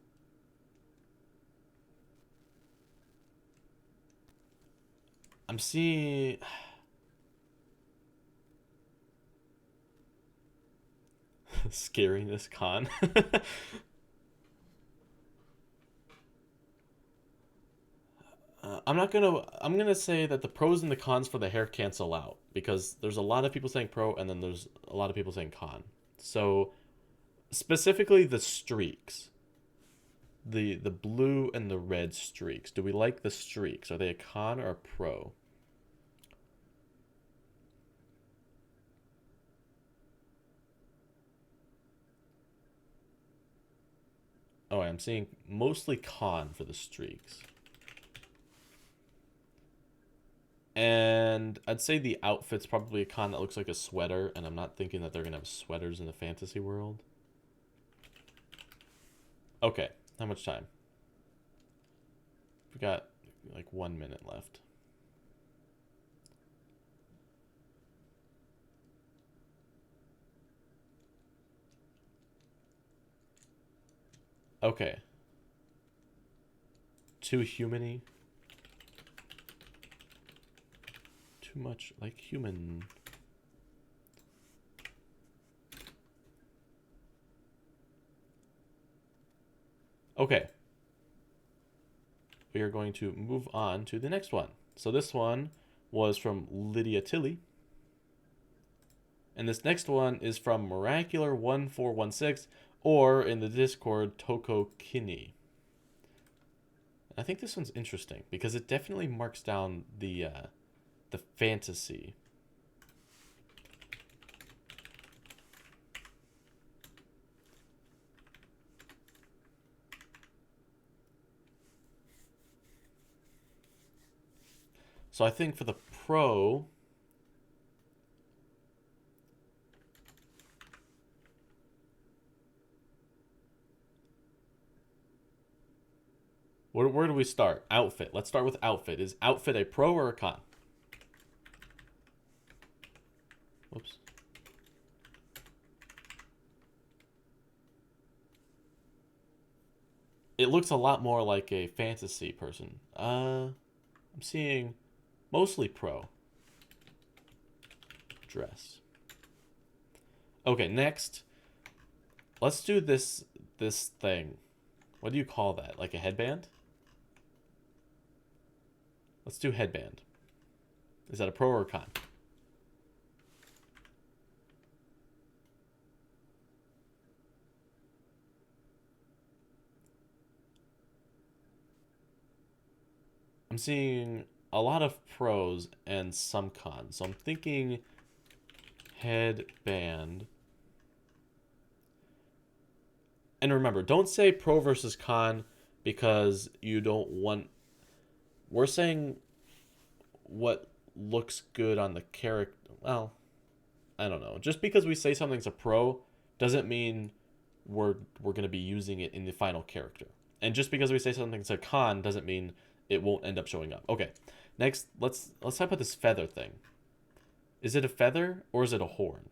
I'm seeing scariness con. I'm gonna say that the pros and the cons for the hair cancel out because there's a lot of people saying pro and then there's a lot of people saying con. So specifically the streaks, the blue and the red streaks. Do we like the streaks? Are they a con or a pro? Oh, I'm seeing mostly con for the streaks. And I'd say the outfit's probably a con that looks like a sweater, and I'm not thinking that they're gonna have sweaters in the fantasy world. Okay, how much time? We got like 1 minute left. Okay. Too humany. Too much like human. Okay. We are going to move on to the next one. So this one was from Lydia Tilly. And this next one is from Miracular1416, or in the Discord, Toko Kinney. I think this one's interesting because it definitely marks down the fantasy. So I think for the pro, where do we start? Outfit. Let's start with outfit. Is outfit a pro or a con? Whoops. It looks a lot more like a fantasy person. I'm seeing mostly pro. Dress. Okay, next. Let's do this thing. What do you call that? Like a headband? Let's do headband. Is that a pro or a con? I'm seeing a lot of pros and some cons. So I'm thinking headband. And remember, don't say pro versus con because you don't want. We're saying what looks good on the character. Well, I don't know. Just because we say something's a pro doesn't mean we're gonna be using it in the final character. And just because we say something's a con doesn't mean it won't end up showing up. Okay. Next, let's talk about this feather thing. Is it a feather or is it a horn?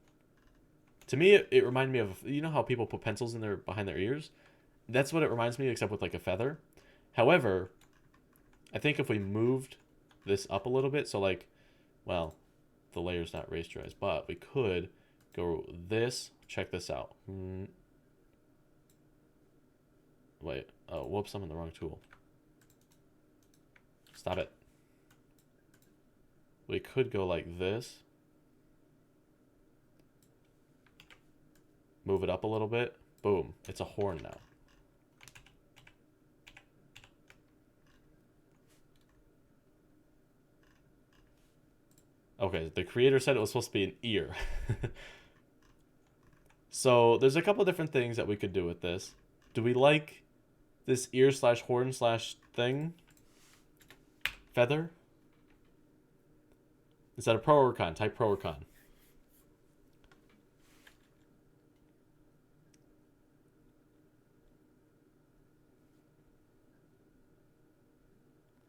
To me, it reminded me of, you know how people put pencils in their behind their ears? That's what it reminds me, except with like a feather. However, I think if we moved this up a little bit, so like, well, the layer's not rasterized, but we could go this. Check this out. Wait. Oh, whoops! I'm in the wrong tool. Stop it. We could go like this. Move it up a little bit. Boom. It's a horn now. Okay, the creator said it was supposed to be an ear. So there's a couple different things that we could do with this. Do we like this ear slash horn slash thing? Feather? Is that a pro or con? Type pro or con.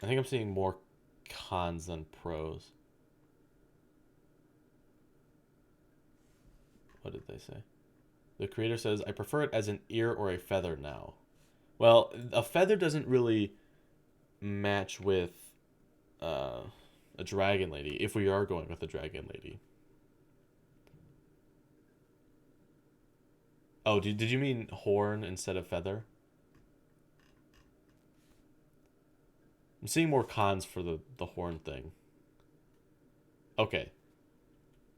I think I'm seeing more cons than pros. What did they say? The creator says, I prefer it as an ear or a feather now. Well, a feather doesn't really match with a dragon lady, if we are going with a dragon lady. Oh, did you mean horn instead of feather? I'm seeing more cons for the horn thing. Okay.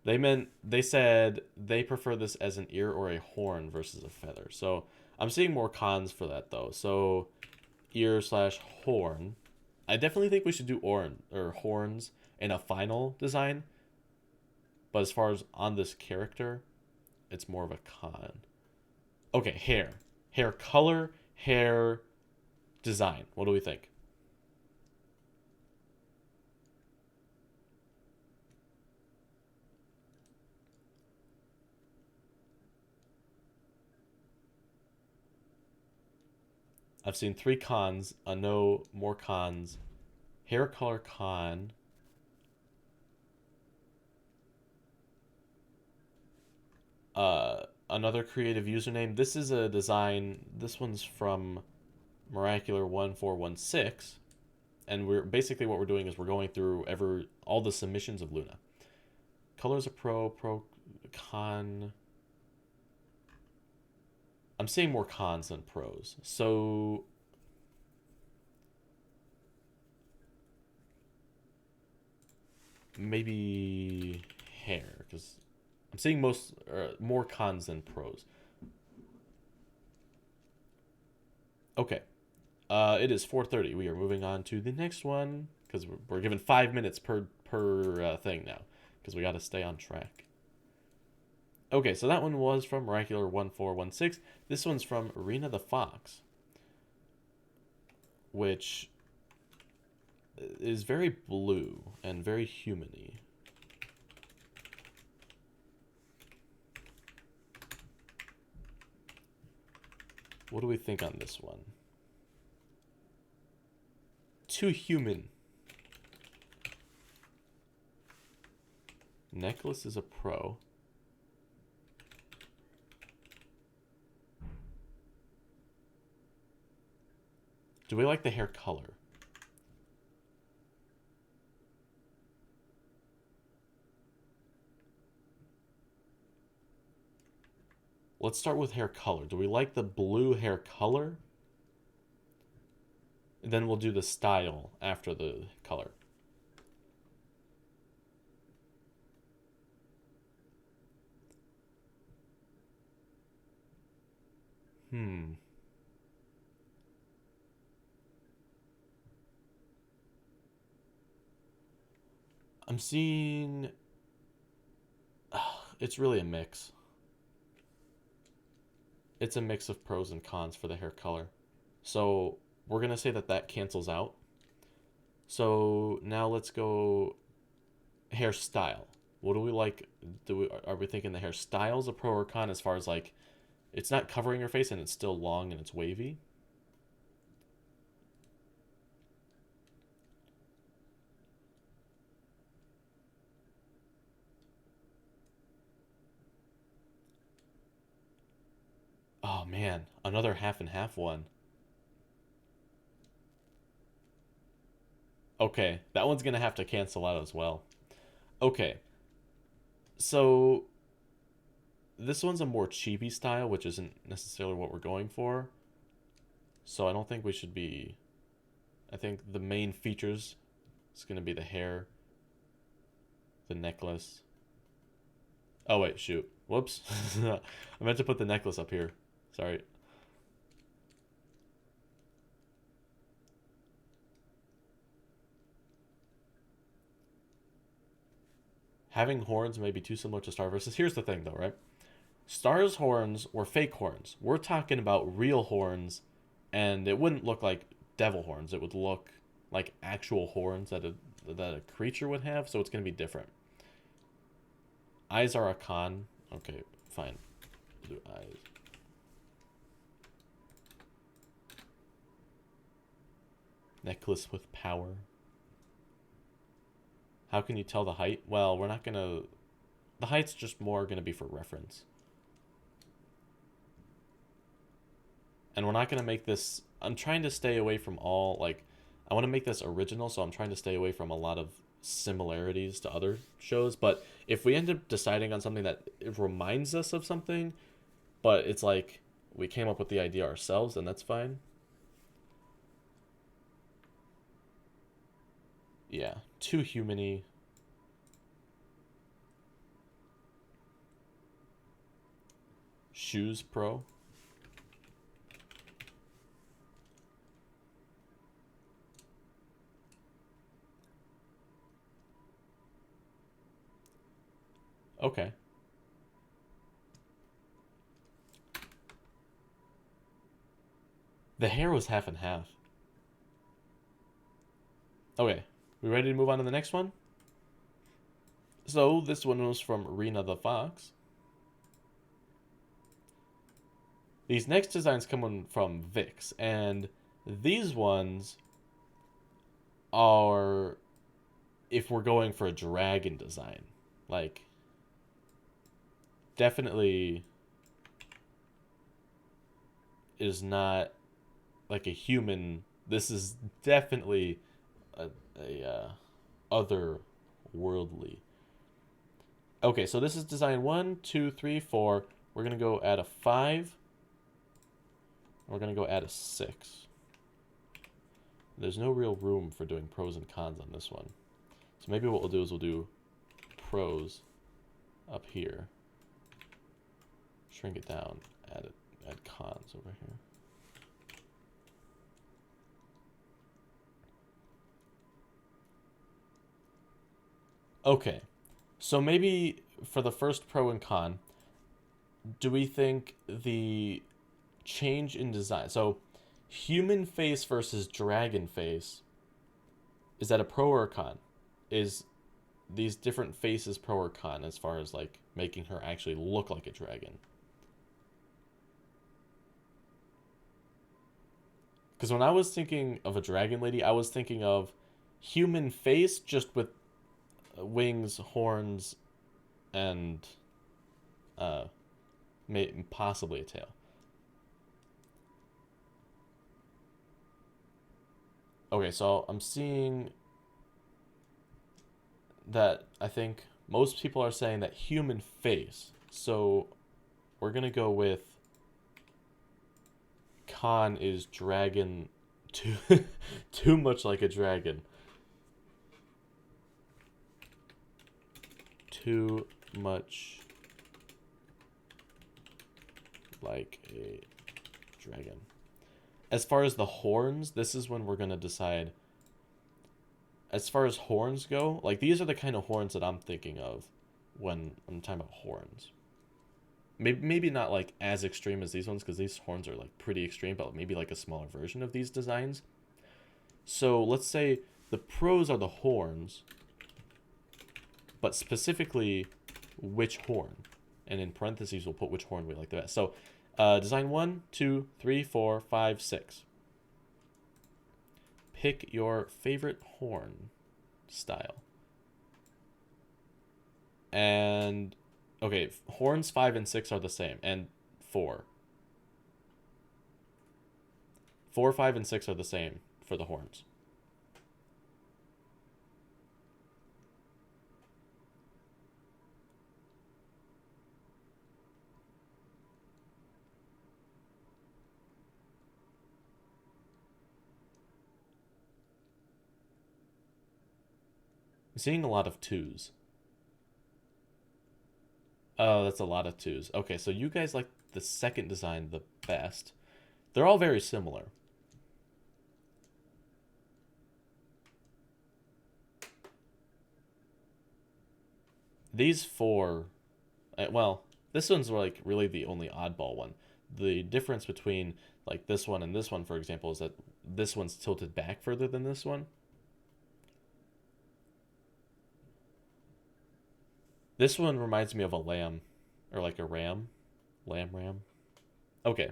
They said they prefer this as an ear or a horn versus a feather. So I'm seeing more cons for that though. So ear slash horn. I definitely think we should do horns in a final design. But as far as on this character, it's more of a con. Okay, hair. Hair color, hair design. What do we think? I've seen 3 cons, a no, more cons. Hair color con. Another creative username. This is a design. This one's from Miraculous 1416. And we're basically what we're doing is we're going through all the submissions of Luna. Colors of pro, con. I'm seeing more cons than pros. So maybe hair, because I'm seeing more cons than pros. Okay. It is 4:30. We are moving on to the next one because we're given 5 minutes per thing now because we got to stay on track. Okay, so that one was from Miraculous 1416. This one's from Arena the Fox, which is very blue and very human-y. What do we think on this one? Too human. Necklace is a pro. Do we like the hair color? Let's start with hair color. Do we like the blue hair color? And then we'll do the style after the color. I'm seeing... it's really a mix. It's a mix of pros and cons for the hair color. So we're gonna say that that cancels out. So now let's go hairstyle. What do we like? Are we thinking the hairstyle is a pro or con as far as like it's not covering your face and it's still long and it's wavy? Oh man, another half and half one. Okay, that one's gonna have to cancel out as well. Okay, so this one's a more chibi style, which isn't necessarily what we're going for. So I don't think we should be. I think the main features is gonna be the hair, the necklace. Oh wait, shoot. Whoops. I meant to put the necklace up here. Sorry. Having horns may be too similar to Star versus. Here's the thing, though, right? Star's horns were fake horns. We're talking about real horns, and it wouldn't look like devil horns. It would look like actual horns that a creature would have. So it's gonna be different. Eyes are a con. Okay, fine. Blue eyes. Necklace with power. How can you tell the height? Well, we're not gonna. The height's just more gonna be for reference. And we're not gonna make this. I'm trying to stay away from all like. I want to make this original, so I'm trying to stay away from a lot of similarities to other shows. But if we end up deciding on something that it reminds us of something, but it's like we came up with the idea ourselves, then that's fine. Yeah, too humany. Shoes pro. Okay. The hair was half and half. Okay. We ready to move on to the next one? So this one was from Rena the Fox. These next designs come in from Vix, and these ones are if we're going for a dragon design. Like, definitely is not like a human. This is definitely a otherworldly. Okay, so this is design 1, 2, 3, 4. We're gonna go add a 5. We're gonna go add a 6. There's no real room for doing pros and cons on this one. So maybe what we'll do is we'll do pros up here. Shrink it down. Add cons over here. Okay. So maybe for the first pro and con, do we think the change in design. So, human face versus dragon face. Is that a pro or a con? Is these different faces pro or con as far as like making her actually look like a dragon? Because when I was thinking of a dragon lady, I was thinking of human face just with wings, horns, and uh, possibly a tail. Okay, so I'm seeing that I think most people are saying that human face. So we're gonna go with Khan is dragon too too much like a dragon. Too much like a dragon. As far as the horns, this is when we're gonna decide. As far as horns go, like these are the kind of horns that I'm thinking of when I'm talking about horns. Maybe not like as extreme as these ones because these horns are like pretty extreme, but maybe like a smaller version of these designs. So let's say the pros are the horns, but specifically which horn. And in parentheses, we'll put which horn we like the best. So design 1, 2, 3, 4, 5, 6. Pick your favorite horn style. And okay, horns 5 and 6 are the same, and 4. 4, 5, and 6 are the same for the horns. I'm seeing a lot of 2s. Oh, that's a lot of 2s. Okay, so you guys like the second design the best. They're all very similar. These 4, well, this one's like really the only oddball one. The difference between like this one and this one, for example, is that this one's tilted back further than this one. This one reminds me of a lamb, or like a ram. Ram. Okay.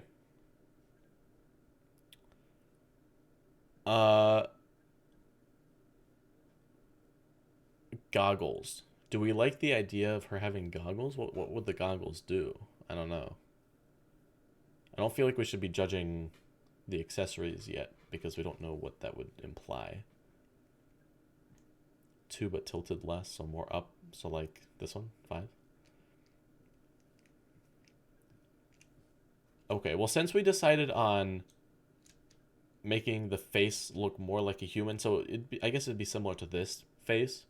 Uh, Goggles. Do we like the idea of her having goggles? What would the goggles do? I don't know. I don't feel like we should be judging the accessories yet because we don't know what that would imply. 2 but tilted less, so more up. So like this one, 5. Okay, well, since we decided on making the face look more like a human, so I guess it'd be similar to this face.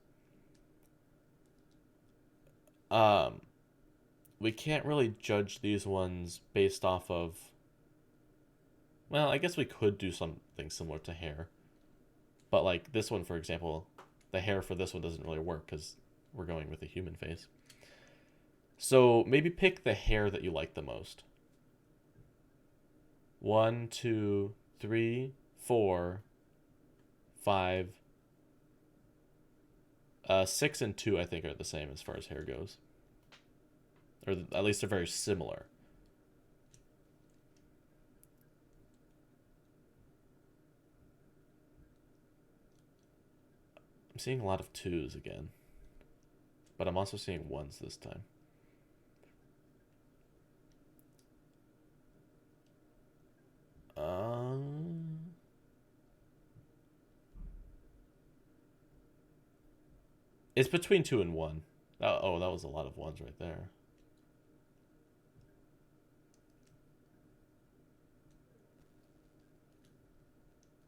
Um, we can't really judge these ones based off of. Well, I guess we could do something similar to hair, but like this one, for example, the hair for this one doesn't really work because we're going with a human face. So maybe pick the hair that you like the most. 1, 2, 3, 4, 5. 6 and 2, I think, are the same as far as hair goes. Or at least they're very similar. I'm seeing a lot of 2s again. But I'm also seeing 1s this time. It's between 2 and 1. Oh, that was a lot of 1s right there.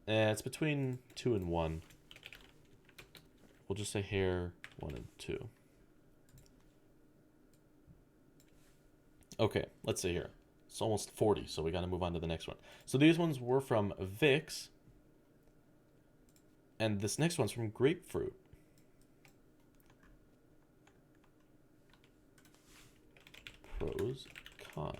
It's between 2 and 1. We'll just say hair 1 and 2. Okay, let's see here. It's almost 40, so we gotta move on to the next one. So these ones were from Vix. And this next one's from Grapefruit. Pros, cons.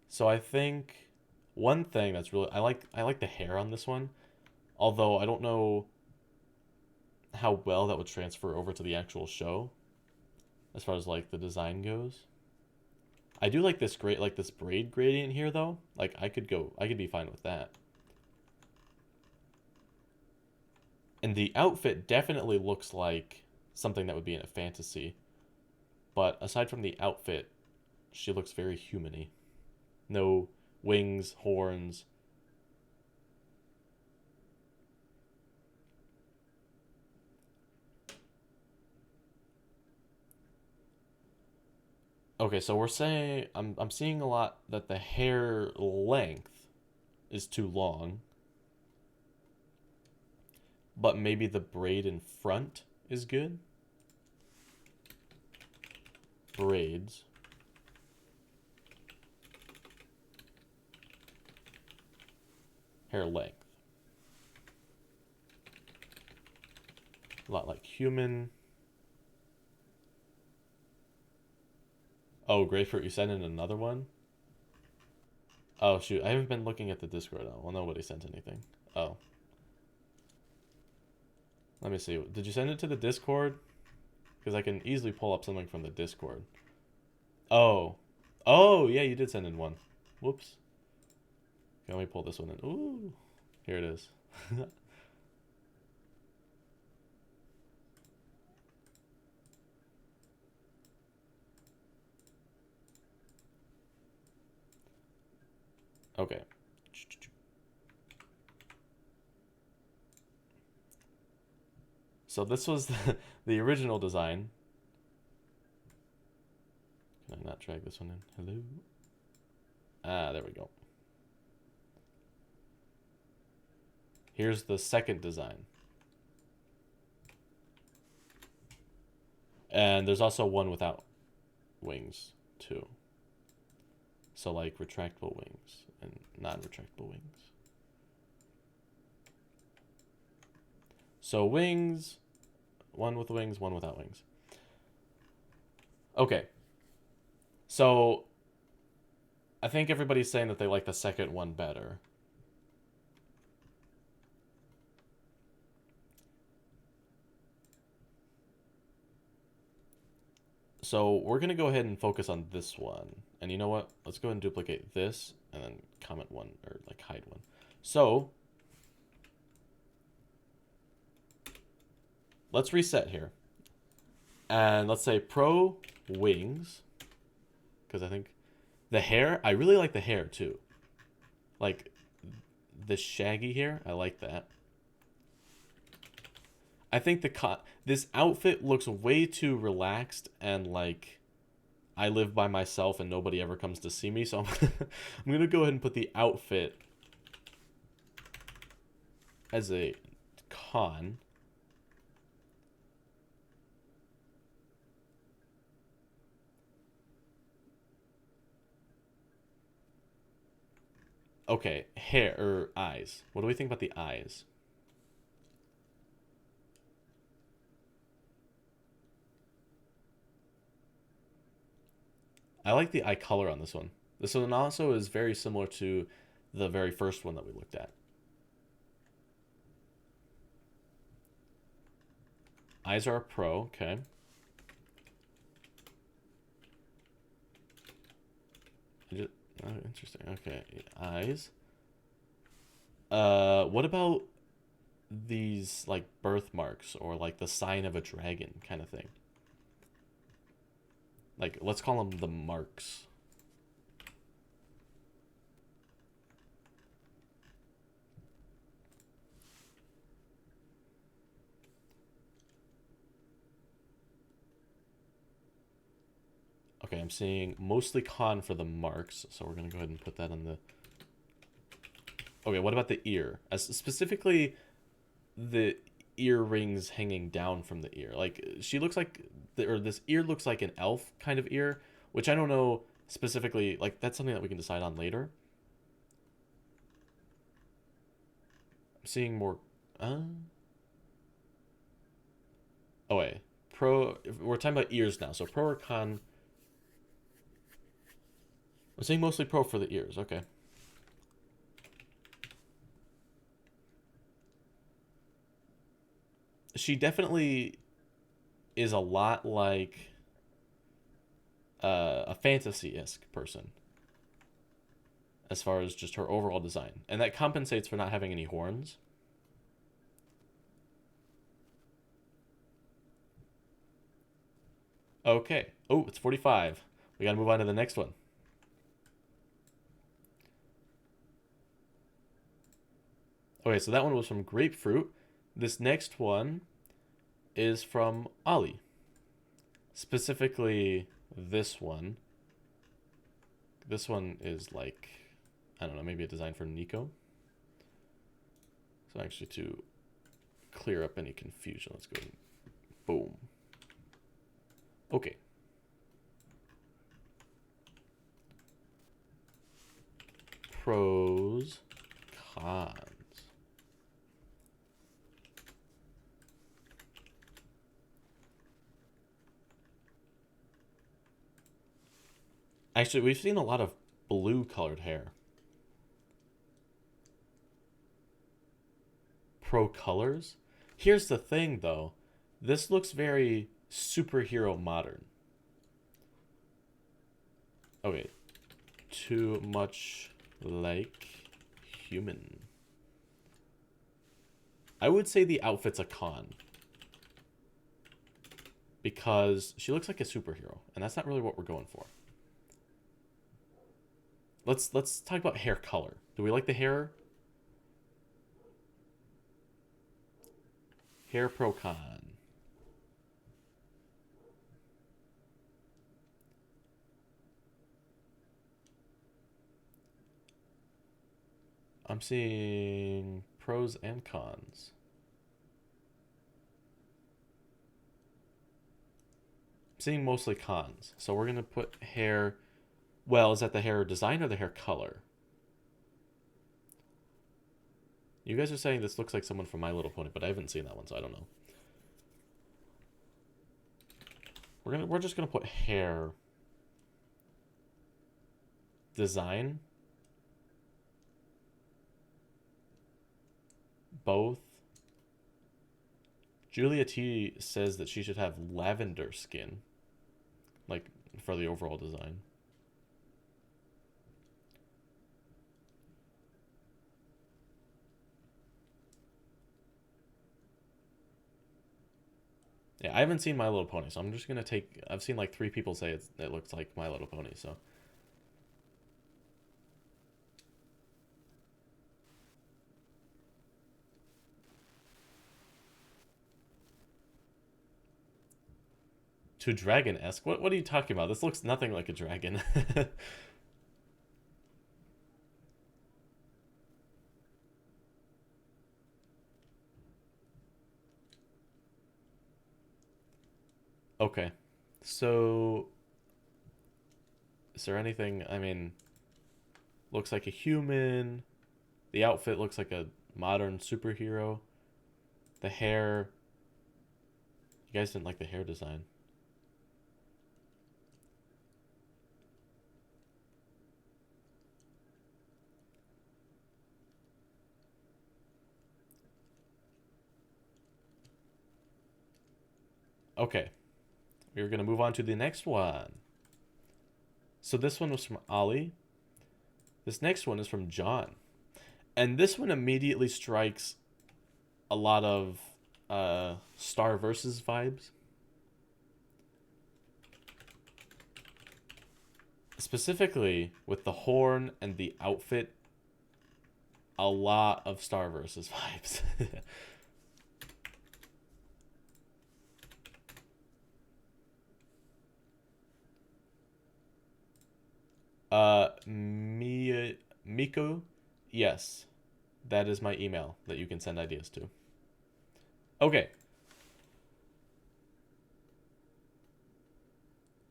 So I think one thing that's really I like the hair on this one, although I don't know how well that would transfer over to the actual show as far as like the design goes. I do like this braid gradient here though. Like I could be fine with that. And the outfit definitely looks like something that would be in a fantasy. But aside from the outfit, she looks very human-y. No wings, horns. Okay, so we're saying I'm seeing a lot that the hair length is too long, but maybe the braid in front is good. braids. Hair length. A lot like human. Oh, grapefruit, you sent in another one? Oh, shoot. I haven't been looking at the Discord. Oh, well, nobody sent anything. Oh. Let me see. Did you send it to the Discord? Because I can easily pull up something from the Discord. Oh. Oh, yeah, you did send in one. Whoops. Okay, let me pull this one in. Ooh. Here it is. Okay. So this was the original design. Can I not drag this one in? Hello? Ah, there we go. Here's the second design. And there's also one without wings, too. So, like, retractable wings and non-retractable wings. So, wings, one with wings, one without wings. Okay. So, I think everybody's saying that they like the second one better. So we're going to go ahead and focus on this one. And you know what? Let's go ahead and duplicate this and then comment one or like hide one. So let's reset here. And let's say pro wings. Because I think the hair, I really like the hair too. Like the shaggy hair, I like that. I think this outfit looks way too relaxed and like I live by myself and nobody ever comes to see me. So I'm going to go ahead and put the outfit as a con. Okay, hair or eyes. What do we think about the eyes? I like the eye color on this one. This one also is very similar to the very first one that we looked at. Eyes are a pro, okay. Oh, interesting. Okay, eyes. What about these like birthmarks or like the sign of a dragon kind of thing? Like, let's call them the marks. Okay, I'm seeing mostly con for the marks, so we're gonna go ahead and put that on the. Okay, what about the ear? As specifically, the earrings hanging down from the ear. Like she looks like, or this ear looks like an elf kind of ear, which I don't know specifically. Like that's something that we can decide on later. I'm seeing more. Oh wait, pro. We're talking about ears now, so pro or con. I'm saying mostly pro for the ears. Okay. She definitely is a lot like a fantasy-esque person as far as just her overall design. And that compensates for not having any horns. Okay. Oh, it's 45. We gotta move on to the next one. Okay, so that one was from Grapefruit. This next one is from Ollie. Specifically, this one. This one is like, I don't know, maybe a design for Nico. So actually to clear up any confusion, let's go. Boom. Okay. pros, cons. Actually, we've seen a lot of blue colored hair. Pro colors? Here's the thing, though. This looks very superhero modern. Okay. Too much like human. I would say the outfit's a con. Because she looks like a superhero, and that's not really what we're going for. Let's talk about hair color. Do we like the hair? Hair pro con. I'm seeing pros and cons. I'm seeing mostly cons. So we're gonna put hair. Well, is that the hair design or the hair color? You guys are saying this looks like someone from My Little Pony, but I haven't seen that one, so I don't know. We're just gonna put hair design. Both. Julia T says that she should have lavender skin, like for the overall design. Yeah, I haven't seen My Little Pony, so I'm just gonna take. I've seen like 3 people say it looks like My Little Pony, so. Too dragon-esque? What are you talking about? This looks nothing like a dragon. Okay. So is there anything, I mean, looks like a human. The outfit looks like a modern superhero. The hair, you guys didn't like the hair design. Okay. We're going to move on to the next one. So this one was from Ollie. This next one is from John. And this one immediately strikes a lot of Star Versus vibes. Specifically with the horn and the outfit, a lot of Star Versus vibes. Miko, yes, that is my email that you can send ideas to. Okay.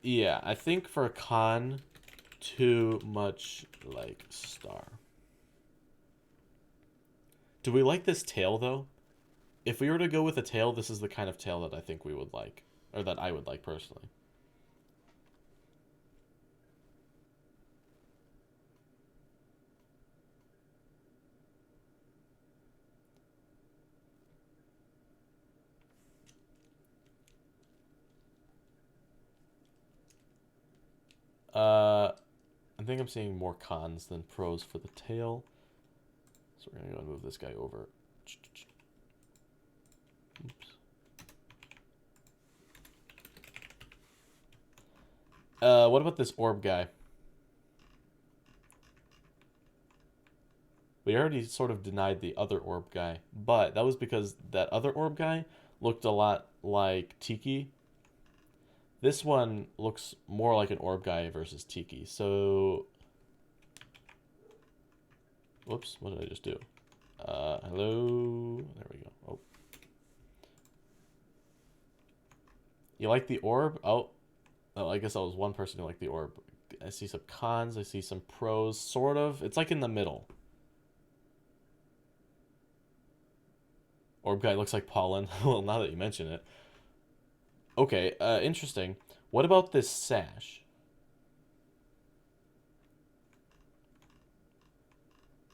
Yeah, I think for a con, too much like Star. Do we like this tail though? If we were to go with a tail, this is the kind of tail that I think we would like, or that I would like personally. Uh, I think I'm seeing more cons than pros for the tail. So we're gonna go and move this guy over. Oops. What about this orb guy? We already sort of denied the other orb guy, but that was because that other orb guy looked a lot like Tiki. This one looks more like an orb guy versus Tiki. So, whoops, what did I just do? Hello, there we go. Oh, you like the orb? Oh, I guess I was one person who liked the orb. I see some cons. I see some pros, sort of. It's like in the middle. Orb guy looks like pollen. Well, now that you mention it. Okay, interesting. What about this sash?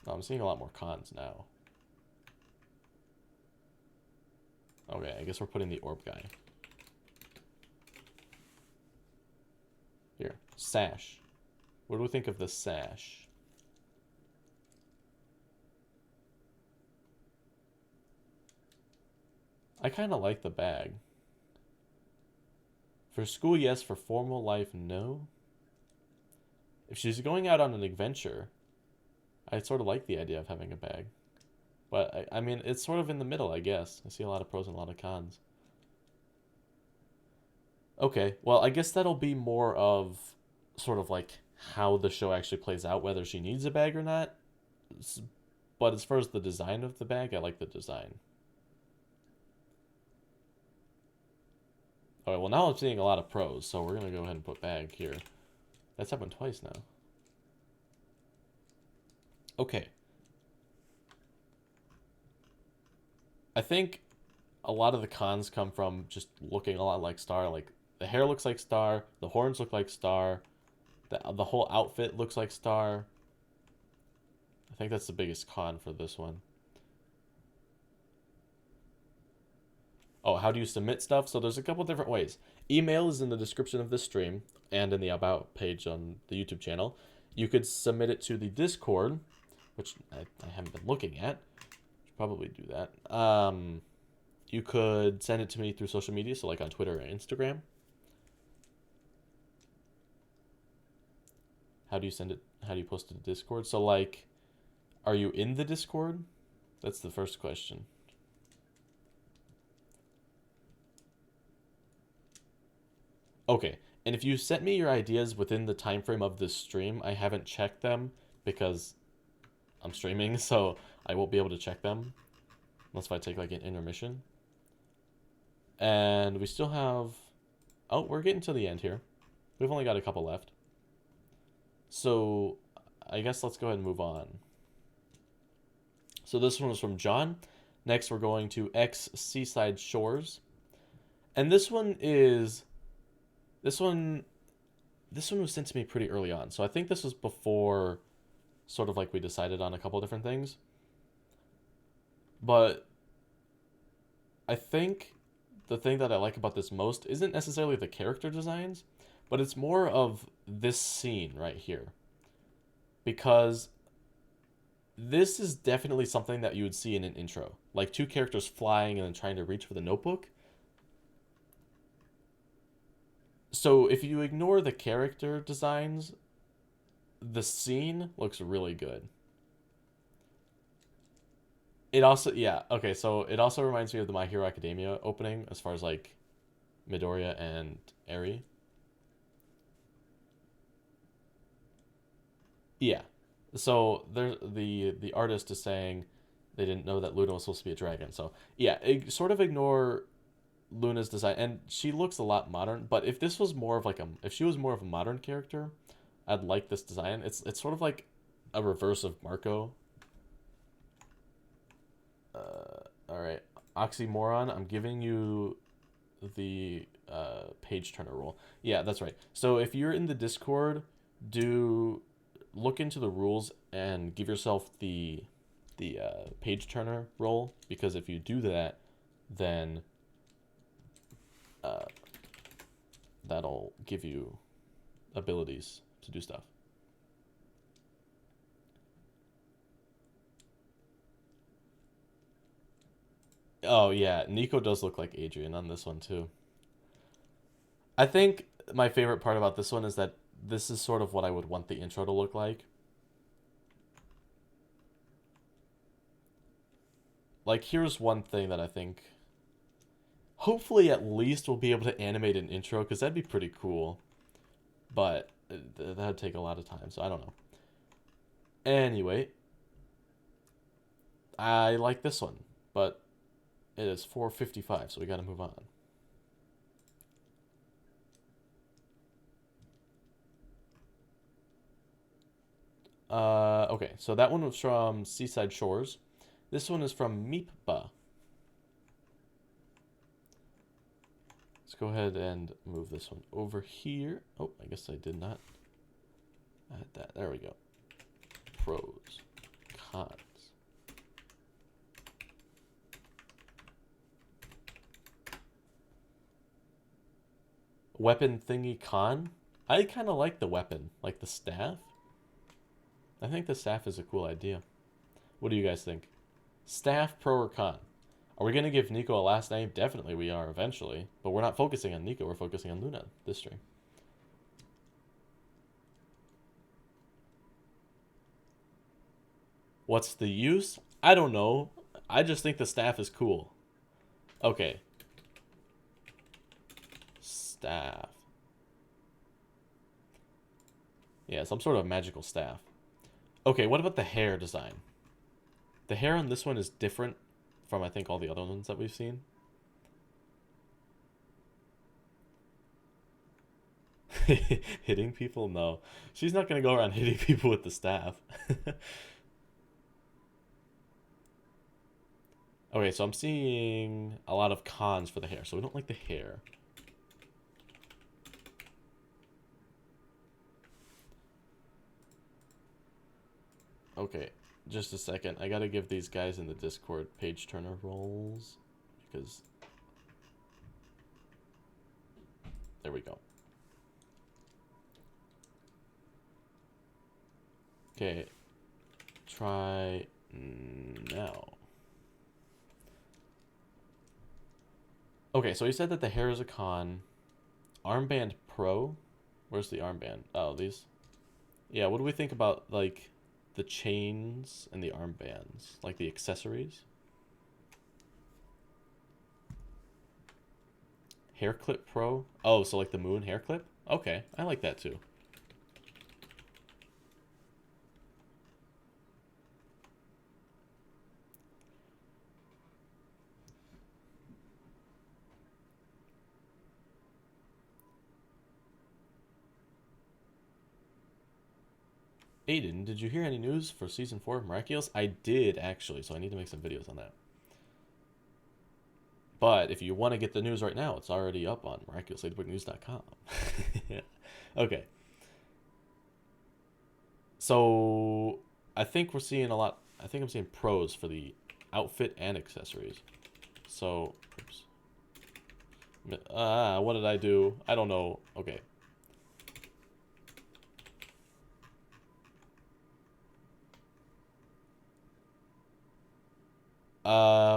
Oh, I'm seeing a lot more cons now. Okay, I guess we're putting the orb guy. Here, sash. What do we think of the sash? I kind of like the bag. For school, yes. For formal life, no. If she's going out on an adventure, I sort of like the idea of having a bag. But, I mean, it's sort of in the middle, I guess. I see a lot of pros and a lot of cons. Okay, well, I guess that'll be more of sort of like how the show actually plays out, whether she needs a bag or not. But as far as the design of the bag, I like the design. Alright, well, now I'm seeing a lot of pros, so we're going to go ahead and put bag here. That's happened twice now. Okay. I think a lot of the cons come from just looking a lot like Star. Like, the hair looks like Star, the horns look like Star, the whole outfit looks like Star. I think that's the biggest con for this one. Oh, how do you submit stuff? So there's a couple different ways. Email is in the description of this stream and in the About page on the YouTube channel. You could submit it to the Discord, which I haven't been looking at. Should probably do that. You could send it to me through social media, so like on Twitter or Instagram. How do you send it? How do you post it to Discord? So like, are you in the Discord? That's the first question. Okay, and if you sent me your ideas within the time frame of this stream, I haven't checked them because I'm streaming, so I won't be able to check them unless if I take like an intermission. And we still have... Oh, we're getting to the end here. We've only got a couple left. So I guess let's go ahead and move on. So this one was from John. Next, we're going to X Seaside Shores. And this one is... This one was sent to me pretty early on. So I think this was before sort of like we decided on a couple different things. But I think the thing that I like about this most isn't necessarily the character designs, but it's more of this scene right here. Because this is definitely something that you would see in an intro. Like two characters flying and then trying to reach for the notebook. So if you ignore the character designs, the scene looks really good. It also, yeah, okay, so it also reminds me of the My Hero Academia opening as far as like Midoriya and Eri. Yeah. So the artist is saying they didn't know that Luna was supposed to be a dragon. So yeah, sort of ignore Luna's design, and she looks a lot modern. But if this was more of like if she was more of a modern character, I'd like this design. It's sort of like a reverse of Marco. All right, Oxymoron. I'm giving you the page turner rule. Yeah, that's right. So if you're in the Discord, do look into the rules and give yourself the page turner role, because if you do that, then that'll give you abilities to do stuff. Oh yeah, Nico does look like Adrian on this one too. I think my favorite part about this one is that this is sort of what I would want the intro to look like. Like, here's one thing that I think... Hopefully, at least we'll be able to animate an intro, because that'd be pretty cool. But that'd take a lot of time, so I don't know. Anyway. I like this one, but it is 4:55, so we gotta move on. Okay, so that one was from Seaside Shores. This one is from Meepba. Let's go ahead and move this one over here. Oh, I guess I did not add that. There we go. Pros, cons. Weapon thingy con? I kind of like the weapon, like the staff. I think the staff is a cool idea. What do you guys think? Staff, pro, or con? Are we going to give Nico a last name? Definitely we are eventually. But we're not focusing on Nico, we're focusing on Luna this stream. What's the use? I don't know. I just think the staff is cool. Okay. Staff. Yeah, some sort of magical staff. Okay, what about the hair design? The hair on this one is different from, I think, all the other ones that we've seen. Hitting people? No. She's not going to go around hitting people with the staff. Okay, so I'm seeing a lot of cons for the hair. So we don't like the hair. Okay, just a second. I gotta give these guys in the Discord page turner roles. Because... There we go. Okay. Try now. Okay, so he said that the hair is a con. Armband Pro? Where's the armband? Oh, these? Yeah, what do we think about, like, the chains and the armbands? Like, the accessories? Hair Clip Pro? Oh, so like the moon hair clip? Okay, I like that too. Aiden, did you hear any news for Season 4 of Miraculous? I did, actually, so I need to make some videos on that. But if you want to get the news right now, it's already up on miraculousladybugnews.com. Yeah. Okay. So, I think we're seeing a lot... I think I'm seeing pros for the outfit and accessories. So, oops. What did I do? I don't know. Okay.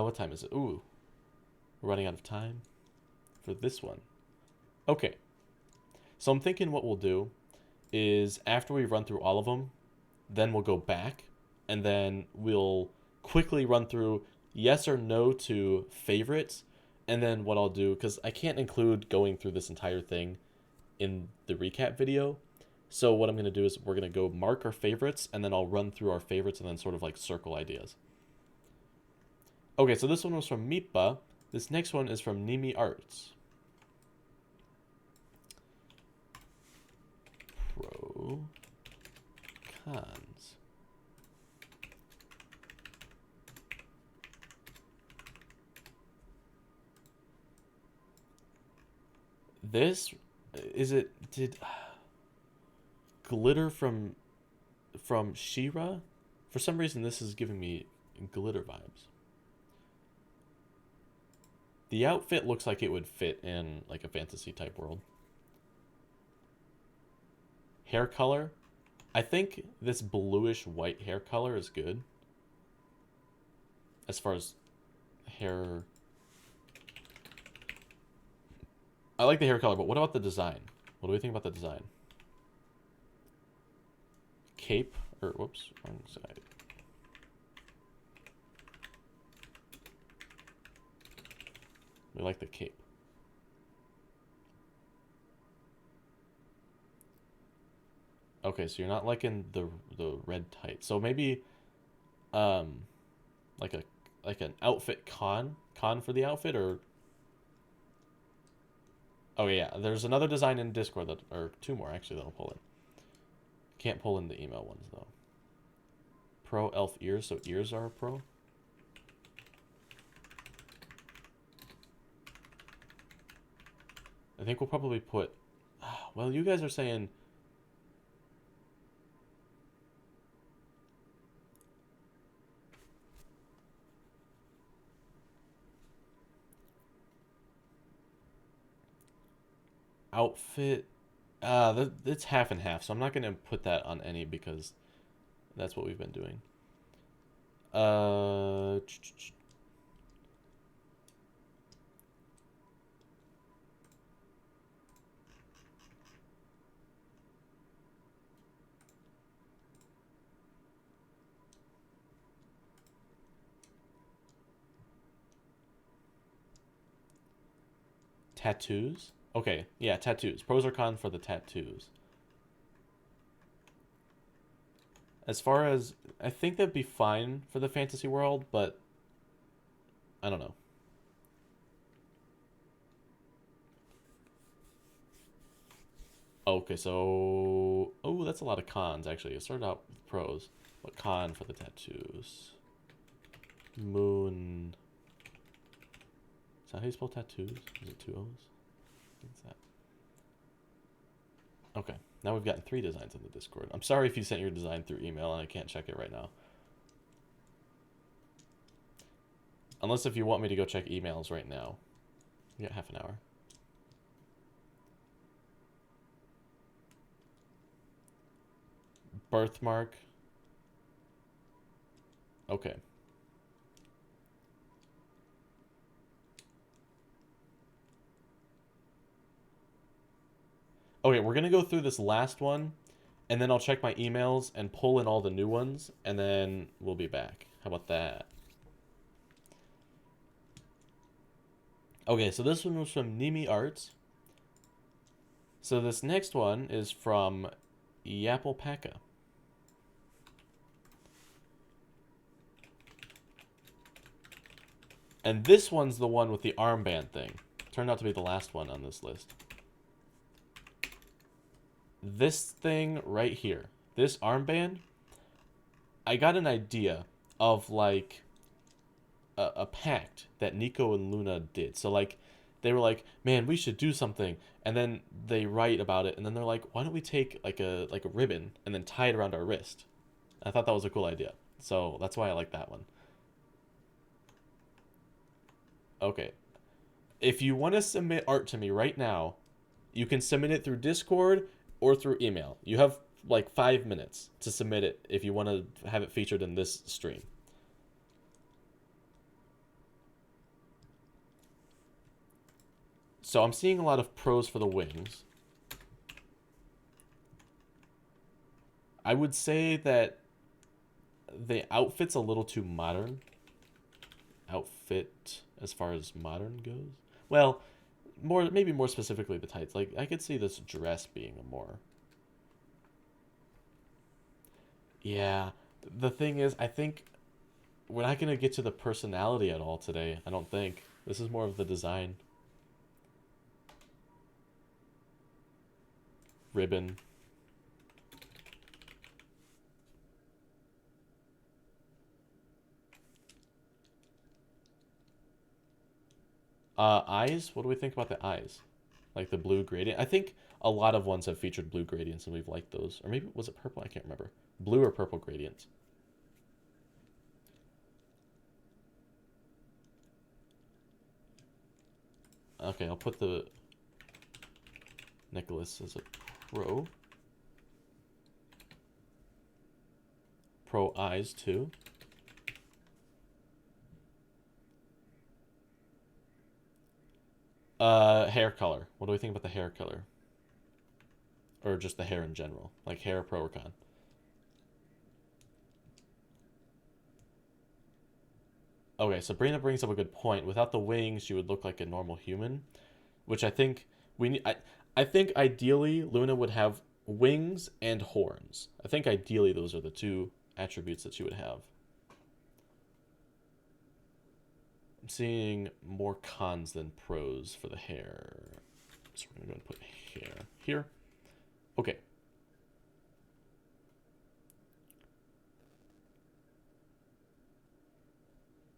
What time is it? Ooh. We're running out of time for this one. Okay. So I'm thinking what we'll do is after we run through all of them, then we'll go back and then we'll quickly run through yes or no to favorites. And then what I'll do, because I can't include going through this entire thing in the recap video. So what I'm going to do is we're going to go mark our favorites and then I'll run through our favorites and then sort of like circle ideas. Okay, so this one was from Meepa. This next one is from Nimi Arts. Pro, cons. This is it. Did glitter from She-Ra? For some reason, this is giving me glitter vibes. The outfit looks like it would fit in like a fantasy type world. Hair color. I think this bluish white hair color is good. As far as hair... I like the hair color, but what about the design? What do we think about the design? Cape, or whoops, wrong side. We like the cape. Okay, so you're not liking the red tights. So maybe like an outfit con for the outfit, or oh yeah, there's another design in Discord that, or two more actually, that I'll pull in. Can't pull in the email ones though. pro elf ears, so ears are a pro. I think we'll probably put... Well, you guys are saying... Outfit... it's half and half, so I'm not going to put that on any because that's what we've been doing. Tattoos? Okay, yeah, tattoos. Pros or cons for the tattoos? As far as... I think that'd be fine for the fantasy world, but... I don't know. Okay, so... Oh, that's a lot of cons, actually. It started out with pros. But con for the tattoos? Moon... Is that how you spell tattoos? Is it 2 O's? What's that? Okay, now we've gotten 3 designs in the Discord. I'm sorry if you sent your design through email and I can't check it right now. Unless if you want me to go check emails right now. We got half an hour. Birthmark. Okay. Okay, we're going to go through this last one, and then I'll check my emails and pull in all the new ones, and then we'll be back. How about that? Okay, so this one was from Nimi Arts. So this next one is from Yapalpaca. And this one's the one with the armband thing. Turned out to be the last one on this list. This thing right here, this armband, I got an idea of like a pact that Nico and Luna did. So like they were like, man, we should do something, and then they write about it, and then they're like, why don't we take like a ribbon and then tie it around our wrist? I thought that was a cool idea, so that's why I like that one. Okay, if you want to submit art to me right now, you can submit it through Discord or through email. You have like 5 minutes to submit it if you want to have it featured in this stream. So I'm seeing a lot of pros for the wings. I would say that the outfit's a little too modern. Outfit as far as modern goes. Well, maybe more specifically the tights. Like I could see this dress being a more... Yeah, the thing is, I think we're not gonna get to the personality at all today. I don't think. This is more of the design. Ribbon. Eyes? What do we think about the eyes? Like the blue gradient? I think a lot of ones have featured blue gradients and we've liked those. Or maybe, was it purple? I can't remember. Blue or purple gradients. Okay, I'll put the Nicholas as a pro. Pro eyes too. Hair color. What do we think about the hair color? Or just the hair in general? Like hair pro or con? Okay, Sabrina brings up a good point. Without the wings, she would look like a normal human, which I think we need. I think ideally Luna would have wings and horns. I think ideally those are the 2 attributes that she would have. I'm seeing more cons than pros for the hair. So we're going to put hair here. Okay.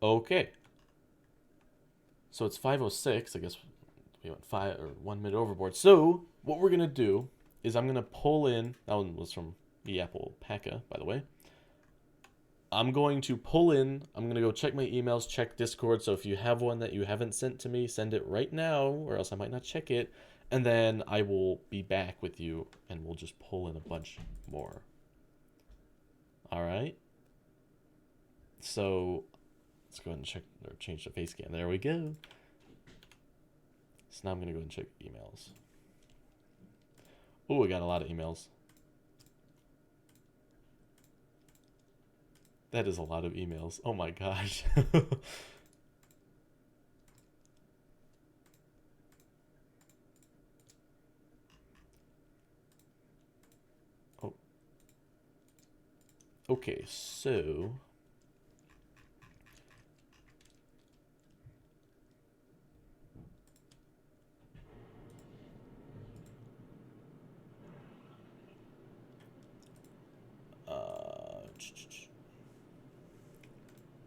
Okay. So it's 5:06. I guess we went 1 minute overboard. So what we're gonna do is I'm gonna pull in. That one was from the Apple Pekka, by the way. I'm going to pull in. I'm going to go check my emails, check Discord. So if you have one that you haven't sent to me, send it right now, or else I might not check it. And then I will be back with you, and we'll just pull in a bunch more. All right. So let's go ahead and check or change the face cam. There we go. So now I'm going to go and check emails. Oh, we got a lot of emails. That is a lot of emails. Oh my gosh. Oh. Okay, so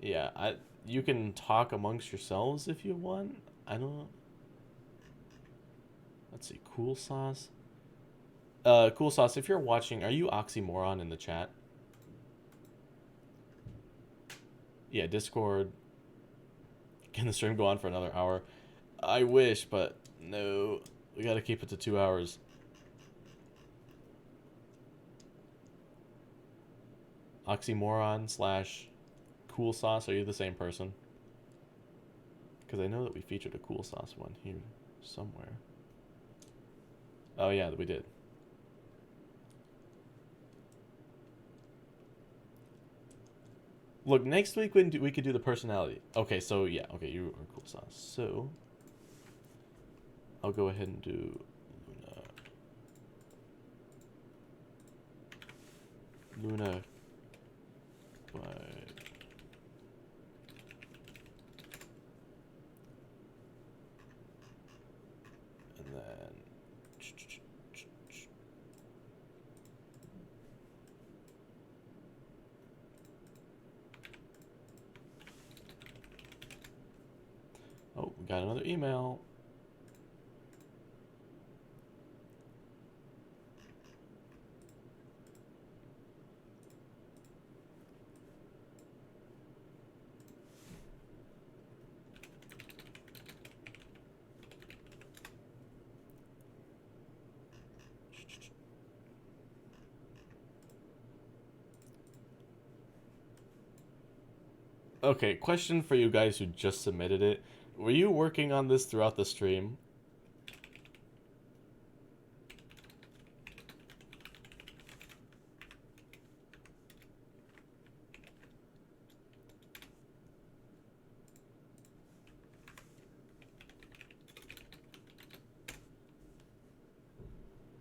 yeah, you can talk amongst yourselves if you want. I don't. Let's see, Cool Sauce. Cool Sauce, if you're watching, are you Oxymoron in the chat? Yeah, Discord. Can the stream go on for another hour? I wish, but no. We gotta keep it to 2 hours. Oxymoron slash Cool Sauce, are you the same person? Because I know that we featured a Cool Sauce one here somewhere. Oh yeah, we did. Look, next week we could do the personality. Okay, so yeah, okay, you are Cool Sauce. So I'll go ahead and do Luna. By and then oh, we got another email. Okay, question for you guys who just submitted it. Were you working on this throughout the stream?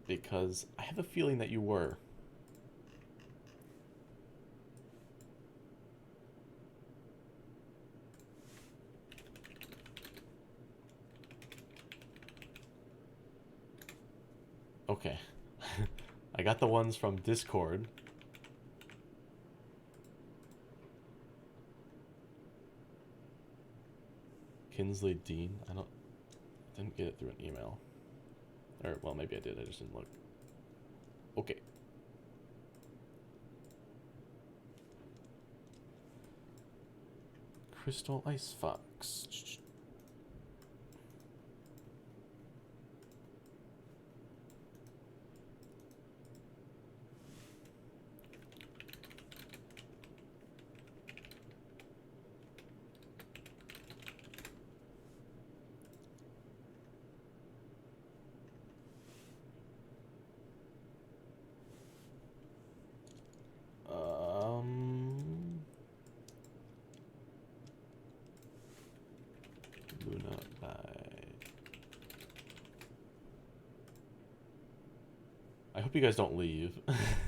Because I have a feeling that you were. Okay. I got the ones from Discord. Kinsley Dean. Didn't get it through an email. Or well, maybe I did. I just didn't look. Okay. Crystal Ice Fox. Luna by. I hope you guys don't leave,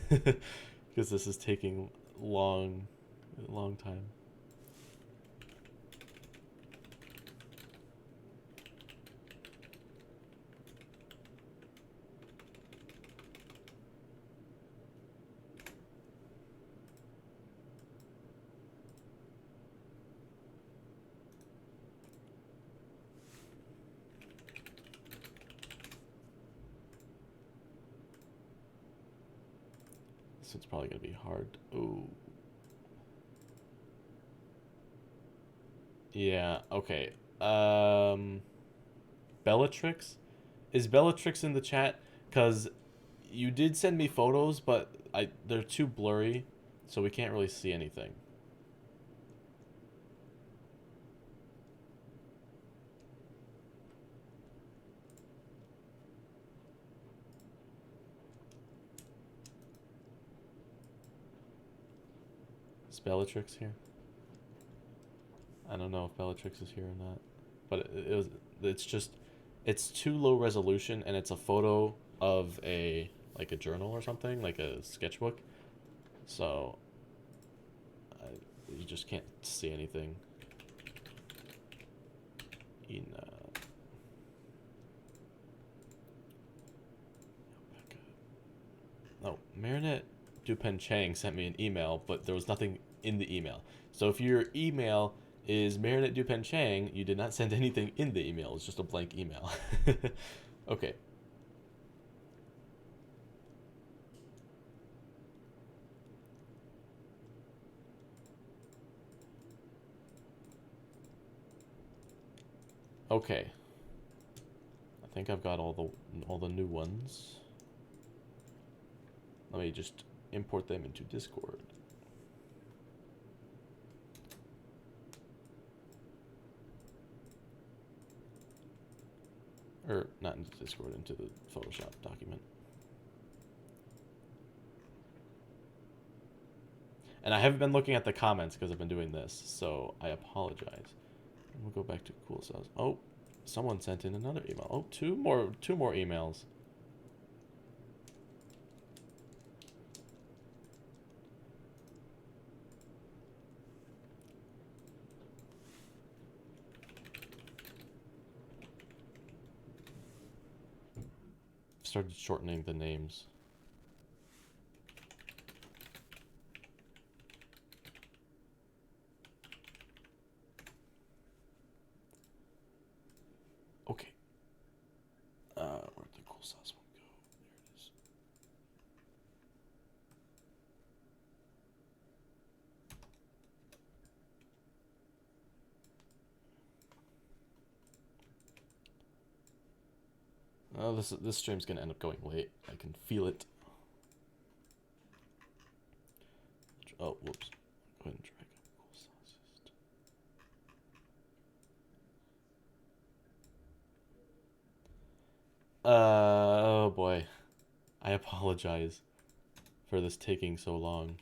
because this is taking a long time. This one's probably gonna be hard. Ooh. Yeah, okay. Bellatrix? Is Bellatrix in the chat? Because you did send me photos, but they're too blurry, so we can't really see anything. Is Bellatrix here? I don't know if Bellatrix is here or not. But it's too low resolution, and it's a photo of like a journal or something, like a sketchbook. So you just can't see anything. Oh, Marinette Dupen Chang sent me an email, but there was nothing in the email. So if your email is Marinette Dupen Chang, you did not send anything in the email. It's just a blank email. Okay. Okay. I think I've got all the new ones. Let me just import them into Discord. Or not into Discord, into the Photoshop document. And I haven't been looking at the comments because I've been doing this, so I apologize. We'll go back to cool cells. Oh, someone sent in another email. Oh, two more emails. Started shortening the names. Okay. Where'd the cool sauce one go? There it is. Oh, this stream's gonna end up going late. I can feel it. Oh, whoops. Go ahead and drag up cool sauces. Oh boy. I apologize for this taking so long.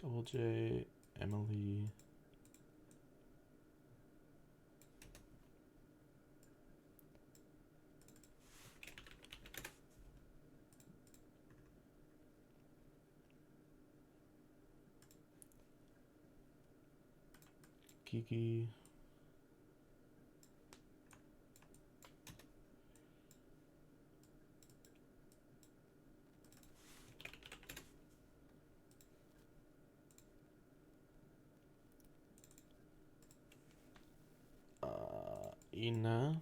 Double J, Emily. Kiki. Ina.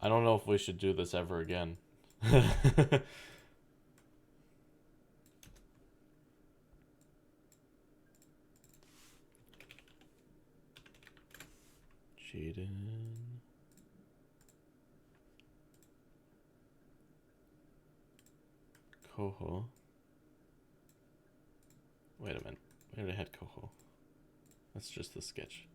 I don't know if we should do this ever again. Jaden. Coho. Wait a minute. We already had Coho. That's just the sketch.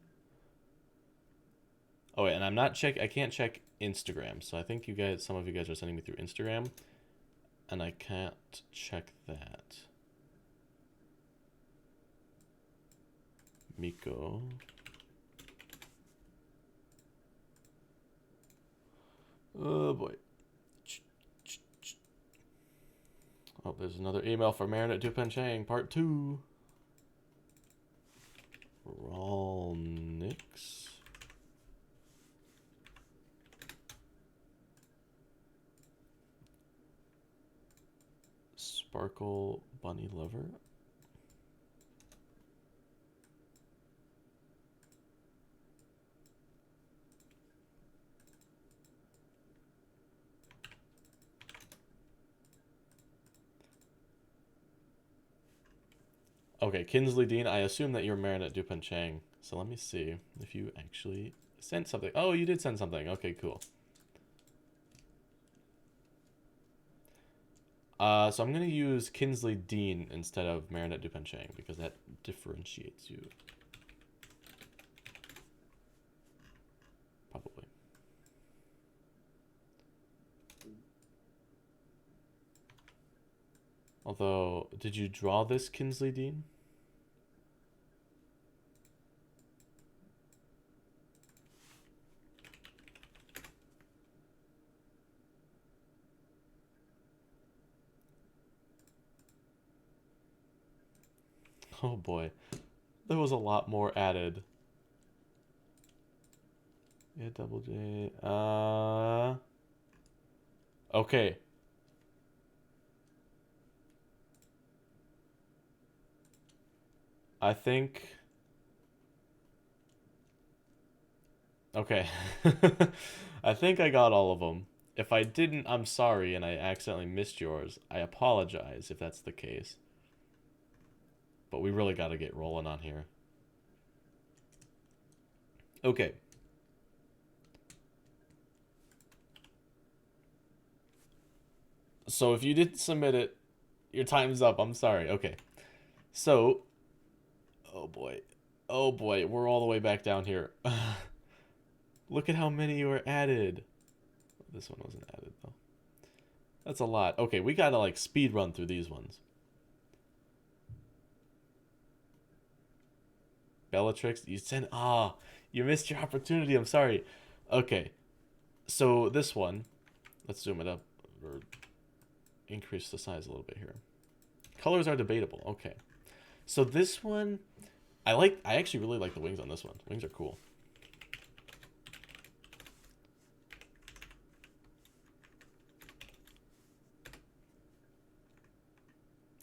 Oh wait, and I can't check Instagram, so I think some of you guys are sending me through Instagram, and I can't check that. Miko. Oh boy. Oh, there's another email from Marinette Dupen Chang, part 2. Rolnick. Sparkle bunny lover. Okay, Kinsley Dean, I assume that you're Marinette Dupin Chang. So let me see if you actually sent something. Oh, you did send something. Okay, cool. So I'm going to use Kinsley Dean instead of Marinette Dupin Chang because that differentiates you. Probably. Although, did you draw this Kinsley Dean? Oh boy. There was a lot more added. Yeah, double J. Okay. I think. Okay. I think I got all of them. If I didn't, I'm sorry, and I accidentally missed yours. I apologize if that's the case. But we really got to get rolling on here. Okay. So if you didn't submit it, your time's up. I'm sorry. Okay. So, oh boy. Oh boy, we're all the way back down here. Look at how many were added. This one wasn't added though. That's a lot. Okay, we gotta like speed run through these ones. Bellatrix, you sent. You missed your opportunity. I'm sorry. Okay, so this one, let's zoom it up or increase the size a little bit here. Colors are debatable. Okay, so this one, I actually really like the wings on this one. Wings are cool.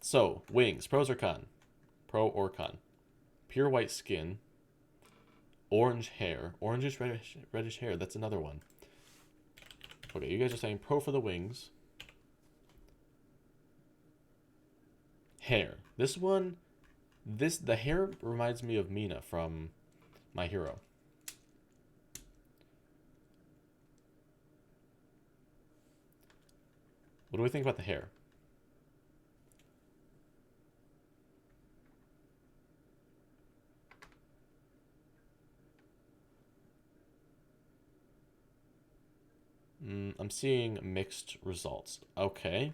So, wings, pros or con? Pro or con? Pure white skin, orange hair, orangish reddish hair. That's another one. Okay, you guys are saying pro for the wings. Hair. This one, the hair reminds me of Mina from My Hero. What do we think about the hair? I'm seeing mixed results. Okay.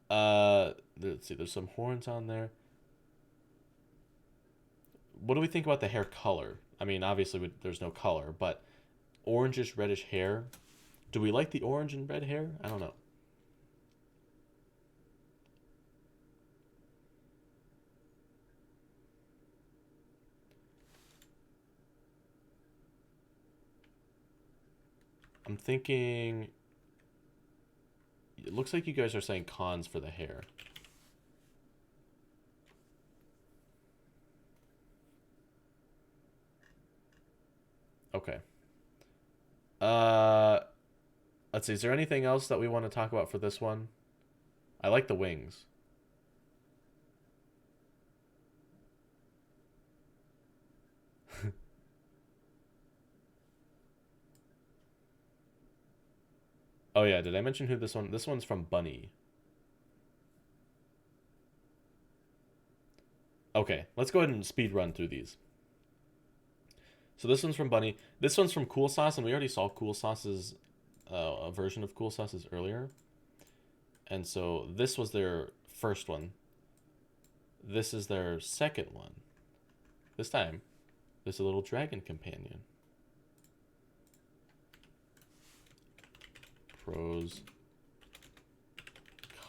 Let's see. There's some horns on there. What do we think about the hair color? I mean, obviously there's no color, but orangish reddish hair. Do we like the orange and red hair? I don't know. I'm thinking. It looks like you guys are saying cons for the hair. Okay. Uh, let's see. Is there anything else that we want to talk about for this one? I like the wings. Oh yeah, did I mention who this one? This one's from Bunny. Okay, let's go ahead and speed run through these. So this one's from Bunny. This one's from Cool Sauce, and we already saw Cool Sauce's a version of Cool Sauce's earlier. And so this was their first one. This is their second one. This time, there's a little dragon companion. Pros,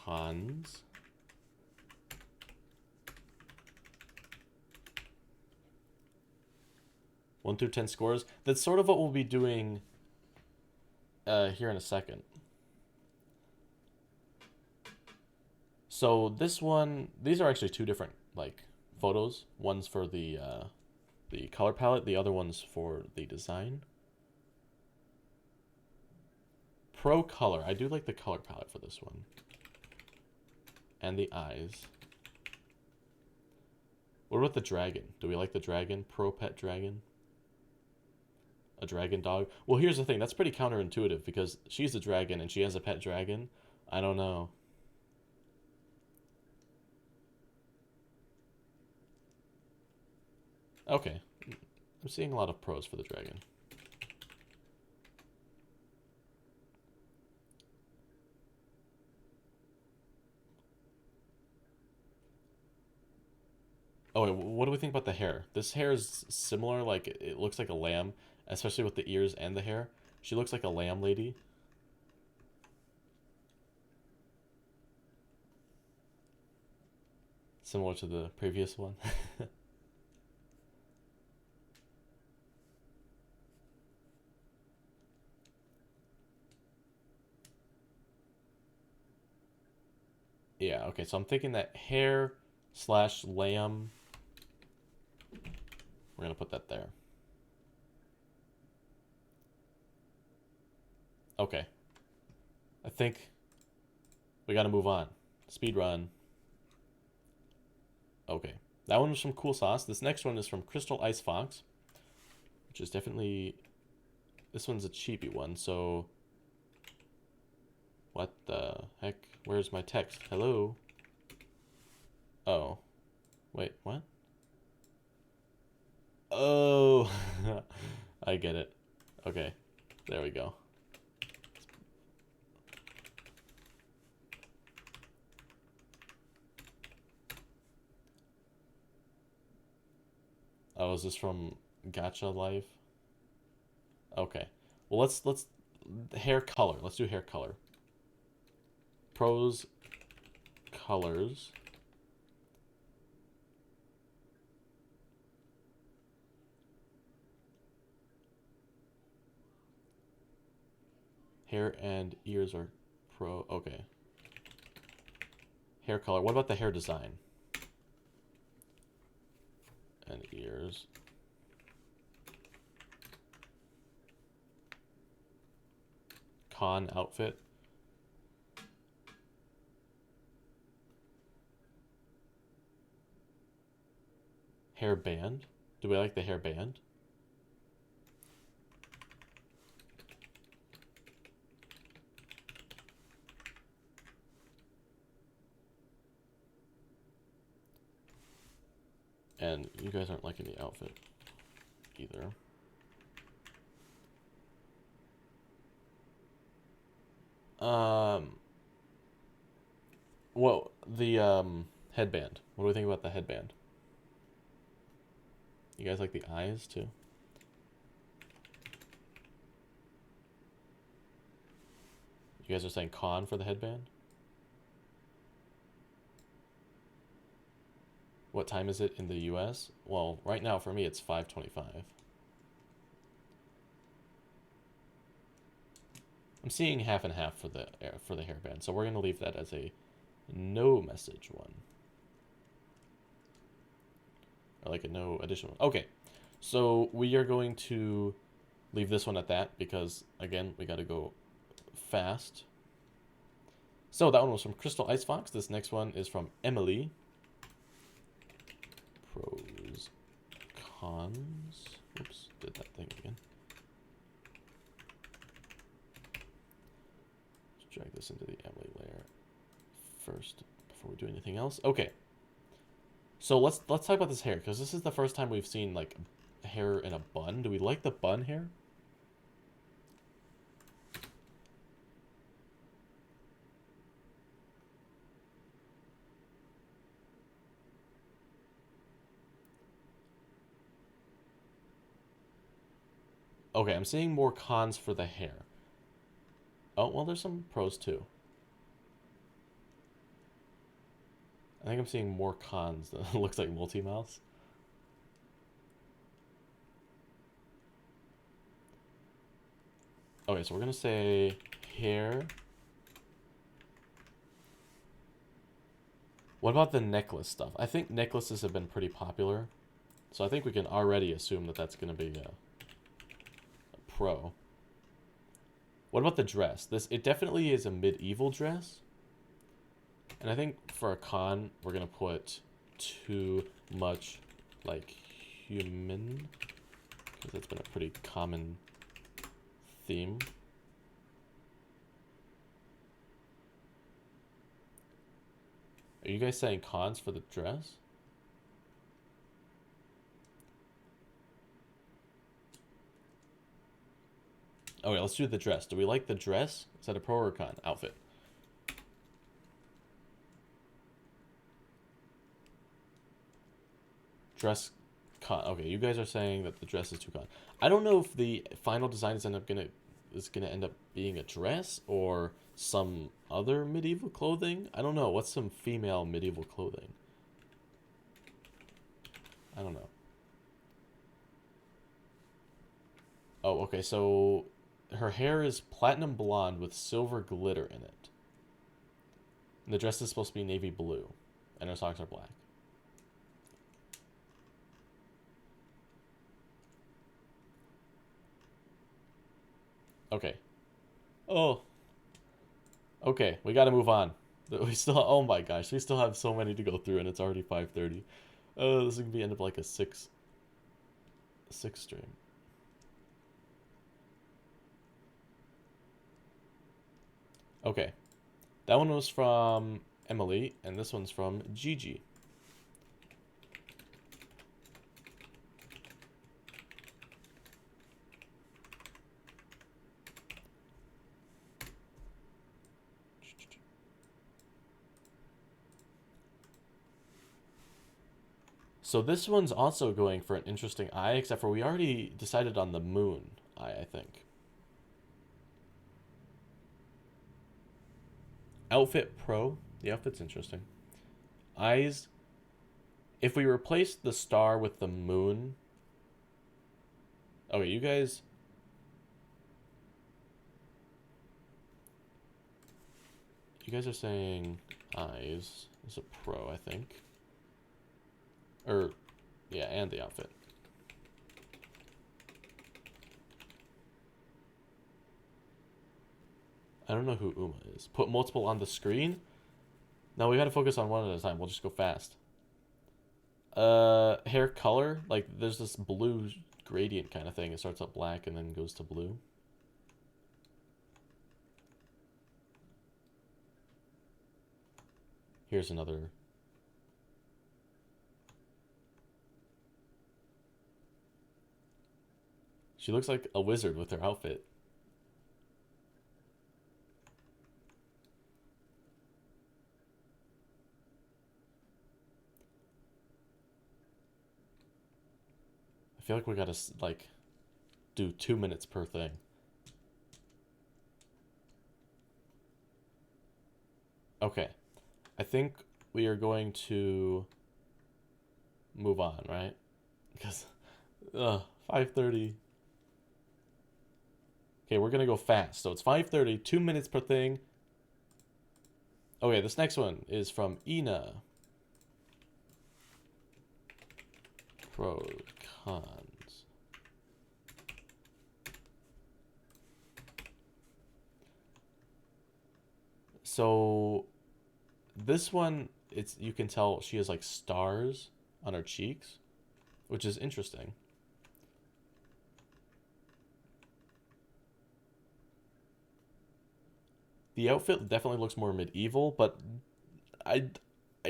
cons. One through 10 scores. That's sort of what we'll be doing here in a second. So this one, these are actually two different like photos. One's for the color palette, the other one's for the design. Pro color. I do like the color palette for this one. And the eyes. What about the dragon? Do we like the dragon? Pro pet dragon? A dragon dog? Well, here's the thing. That's pretty counterintuitive because she's a dragon and she has a pet dragon. I don't know. Okay. I'm seeing a lot of pros for the dragon. Oh, wait, what do we think about the hair? This hair is similar, like it looks like a lamb, especially with the ears and the hair. She looks like a lamb lady. Similar to the previous one. Yeah, okay, so I'm thinking that hair slash lamb. We're gonna put that there. Okay. I think we gotta move on. Speed run. Okay. That one was from Cool Sauce. This next one is from Crystal Ice Fox, which is definitely... This one's a cheapy one, so... What the heck? Where's my text? Hello? Oh. Wait, what? Oh! I get it. Okay. There we go. Oh, is this from Gacha Life? Okay. Well, let's hair color. Let's do hair color. Pros, colors. Hair and ears are pro. Okay. Hair color. What about the hair design? And ears. Con outfit. Hair band. Do we like the hair band? And you guys aren't liking the outfit either. Well, the headband. What do we think about the headband? You guys like the eyes too? You guys are saying con for the headband? What time is it in the US? Well, right now for me it's 5:25. I'm seeing half and half for the hairband, so we're gonna leave that as a no message one. Or like a no additional one. Okay, so we are going to leave this one at that because again we gotta go fast. So that one was from Crystal Ice Fox. This next one is from Emily. Pros, cons. Oops, did that thing again. Let's drag this into the Emily layer first before we do anything else. Okay. So let's talk about this hair because this is the first time we've seen like hair in a bun. Do we like the bun hair? Okay, I'm seeing more cons for the hair. Oh, well, there's some pros too. I think I'm seeing more cons than it looks like multi-mouse. Okay, so we're gonna say hair What about the necklace stuff? I think necklaces have been pretty popular. So I think we can already assume that that's going to be a pro. What about the dress? It definitely is a medieval dress. And I think for a con, we're going to put too much, like, human. Because that's been a pretty common theme. Are you guys saying cons for the dress? Okay, let's do the dress. Do we like the dress? Is that a pro or a con? Outfit. Dress con. Okay, you guys are saying that the dress is too con. I don't know if the final design is gonna end up being a dress or some other medieval clothing. I don't know. What's some female medieval clothing? I don't know. Oh, okay, so her hair is platinum blonde with silver glitter in it. And the dress is supposed to be navy blue, and her socks are black. Okay. Oh. Okay, we gotta move on. We still, oh my gosh, we still have so many to go through, and it's already 5:30. Oh, this is gonna be end up like a six stream. Okay, that one was from Emily, and this one's from Gigi. So this one's also going for an interesting eye, except for we already decided on the moon eye, I think. Outfit pro. The outfit's interesting. Eyes. If we replace the star with the moon. Okay, you guys. You guys are saying eyes is a pro, I think. Or, yeah, and the outfit. I don't know who Uma is. Put multiple on the screen? No, we gotta focus on one at a time. We'll just go fast. Hair color? Like, there's this blue gradient kind of thing. It starts out black and then goes to blue. Here's another. She looks like a wizard with her outfit. I feel like we gotta, like, do 2 minutes per thing. Okay. I think we are going to move on, right? Because, 5:30. Okay, we're gonna go fast. So it's 5:30, 2 minutes per thing. Okay, this next one is from Ina. Pros, cons. So this one, you can tell she has like stars on her cheeks, which is interesting. The outfit definitely looks more medieval, but I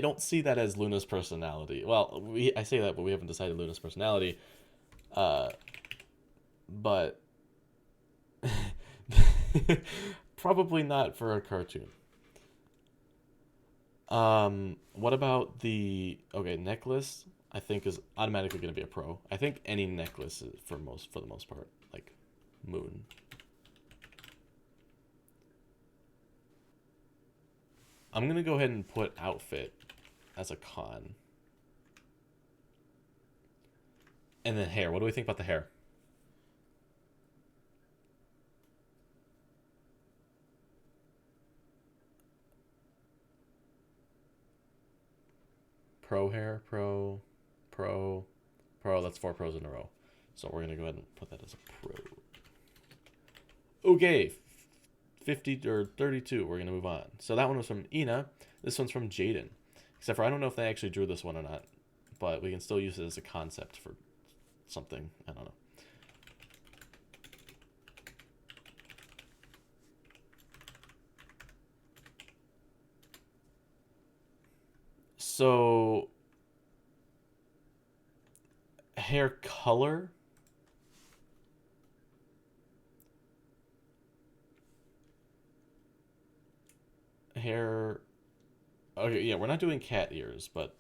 don't see that as Luna's personality. Well, I say that, but we haven't decided Luna's personality. But probably not for a cartoon. What about the necklace? I think is automatically going to be a pro. I think any necklace is for the most part, like moon. I'm going to go ahead and put outfit as a con. And then hair. What do we think about the hair? pro hair, pro, pro, pro. That's 4 pros in a row. So we're gonna go ahead and put that as a pro. Okay, 50 or 32. We're gonna move on. So that one was from Ina. This one's from Jaden. Except for I don't know if they actually drew this one or not, but we can still use it as a concept for something. I don't know. So hair color. Hair. Okay, yeah, we're not doing cat ears, but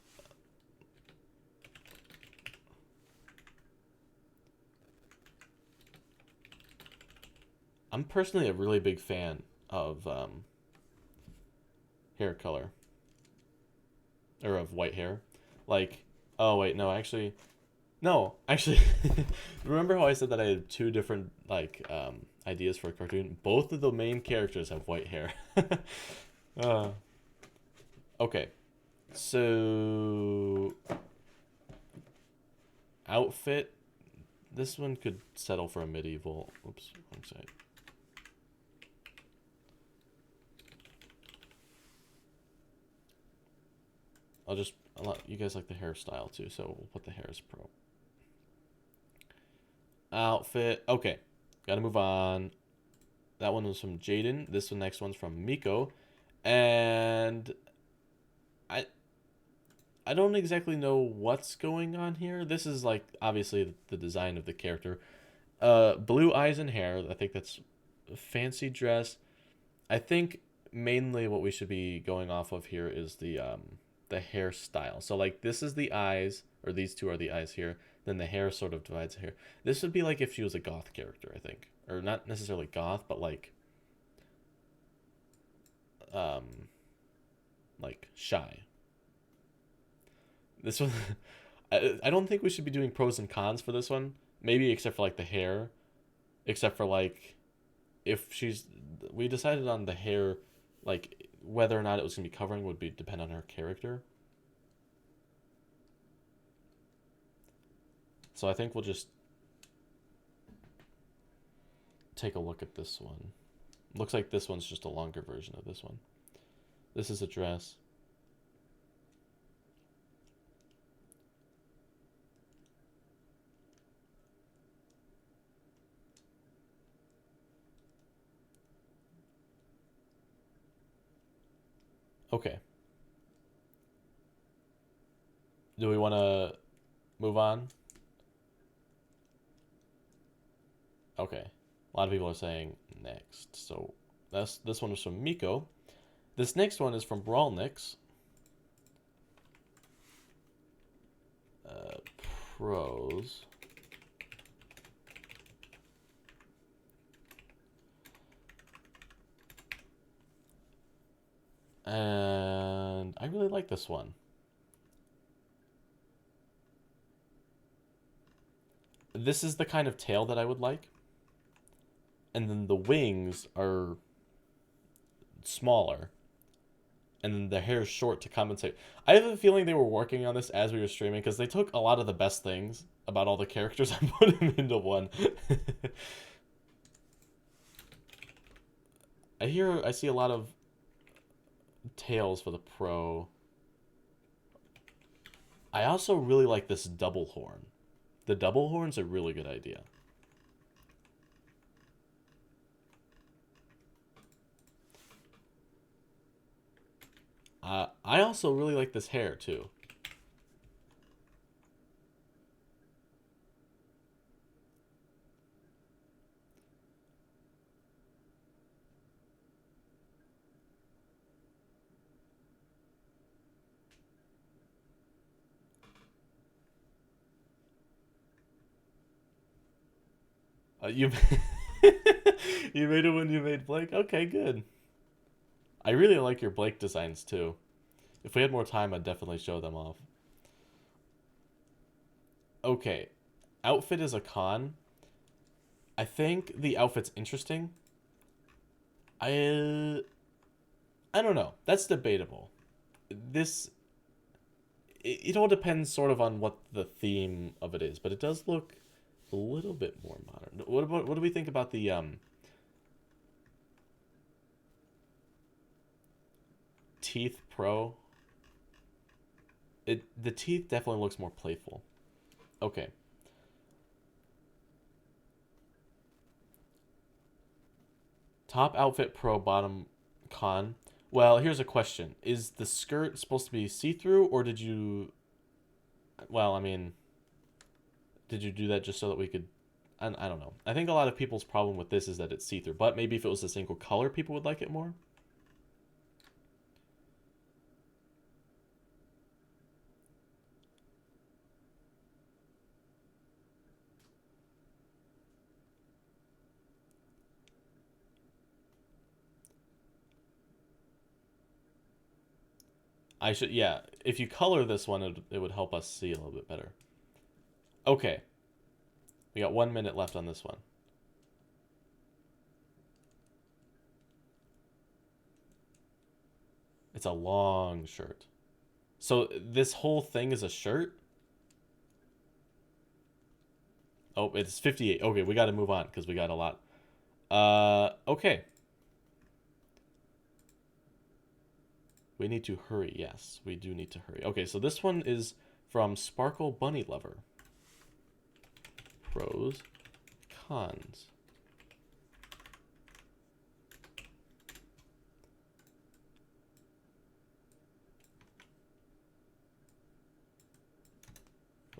I'm personally a really big fan of hair color. Or of white hair. Like, oh wait, no, actually, no, actually, remember how I said that I had 2 different, like, ideas for a cartoon? Both of the main characters have white hair. uh, okay, so outfit. This one could settle for a medieval. Oops, wrong side. You guys like the hairstyle too, so we'll put the hair as pro. Outfit. Okay, gotta move on. That one was from Jaden. This one, next one's from Miko, and I I don't exactly know what's going on here. This is like obviously the design of the character. Blue eyes and hair. I think that's a fancy dress. I think mainly what we should be going off of here is the hairstyle. So like this is the eyes, or these two are the eyes here. Then the hair sort of divides here. This would be like if she was a goth character, I think, or not necessarily goth, but um, like shy. This one, I don't think we should be doing pros and cons for this one. Maybe except for like the hair, except for like if she's, we decided on the hair, like whether or not it was gonna be covering would be depend on her character. So I think we'll just take a look at this one. Looks like this one's just a longer version of this one. This is a dress. Okay. Do we want to move on? Okay. A lot of people are saying next. So this one is from Miko. This next one is from Brawlnix. Pros. And I really like this one. This is the kind of tail that I would like. And then the wings are smaller. And then the hair is short to compensate. I have a feeling they were working on this as we were streaming because they took a lot of the best things about all the characters and put them into one. I see a lot of tails for the pro. I also really like this double horn. The double horn's a really good idea. I also really like this hair too. You you made it when you made Blake. Okay, good. I really like your Blake designs too. If we had more time, I'd definitely show them off. Okay, outfit is a con. I think the outfit's interesting. I don't know. That's debatable. This it all depends sort of on what the theme of it is, but it does look a little bit more modern. What do we think about the Teeth Pro? The teeth definitely looks more playful. Okay. Top outfit pro, bottom con. Well, here's a question. Is the skirt supposed to be see-through, or did you... Well, I mean, did you do that just so that we could... I don't know. I think a lot of people's problem with this is that it's see-through, but maybe if it was a single color, people would like it more. I should, yeah. If you color this one, it would help us see a little bit better. Okay. We got 1 minute left on this one. It's a long shirt. So this whole thing is a shirt? Oh, it's 58. Okay, we got to move on because we got a lot. Okay. We need to hurry. Yes, we do need to hurry. Okay, so this one is from Sparkle Bunny Lover. Pros, cons.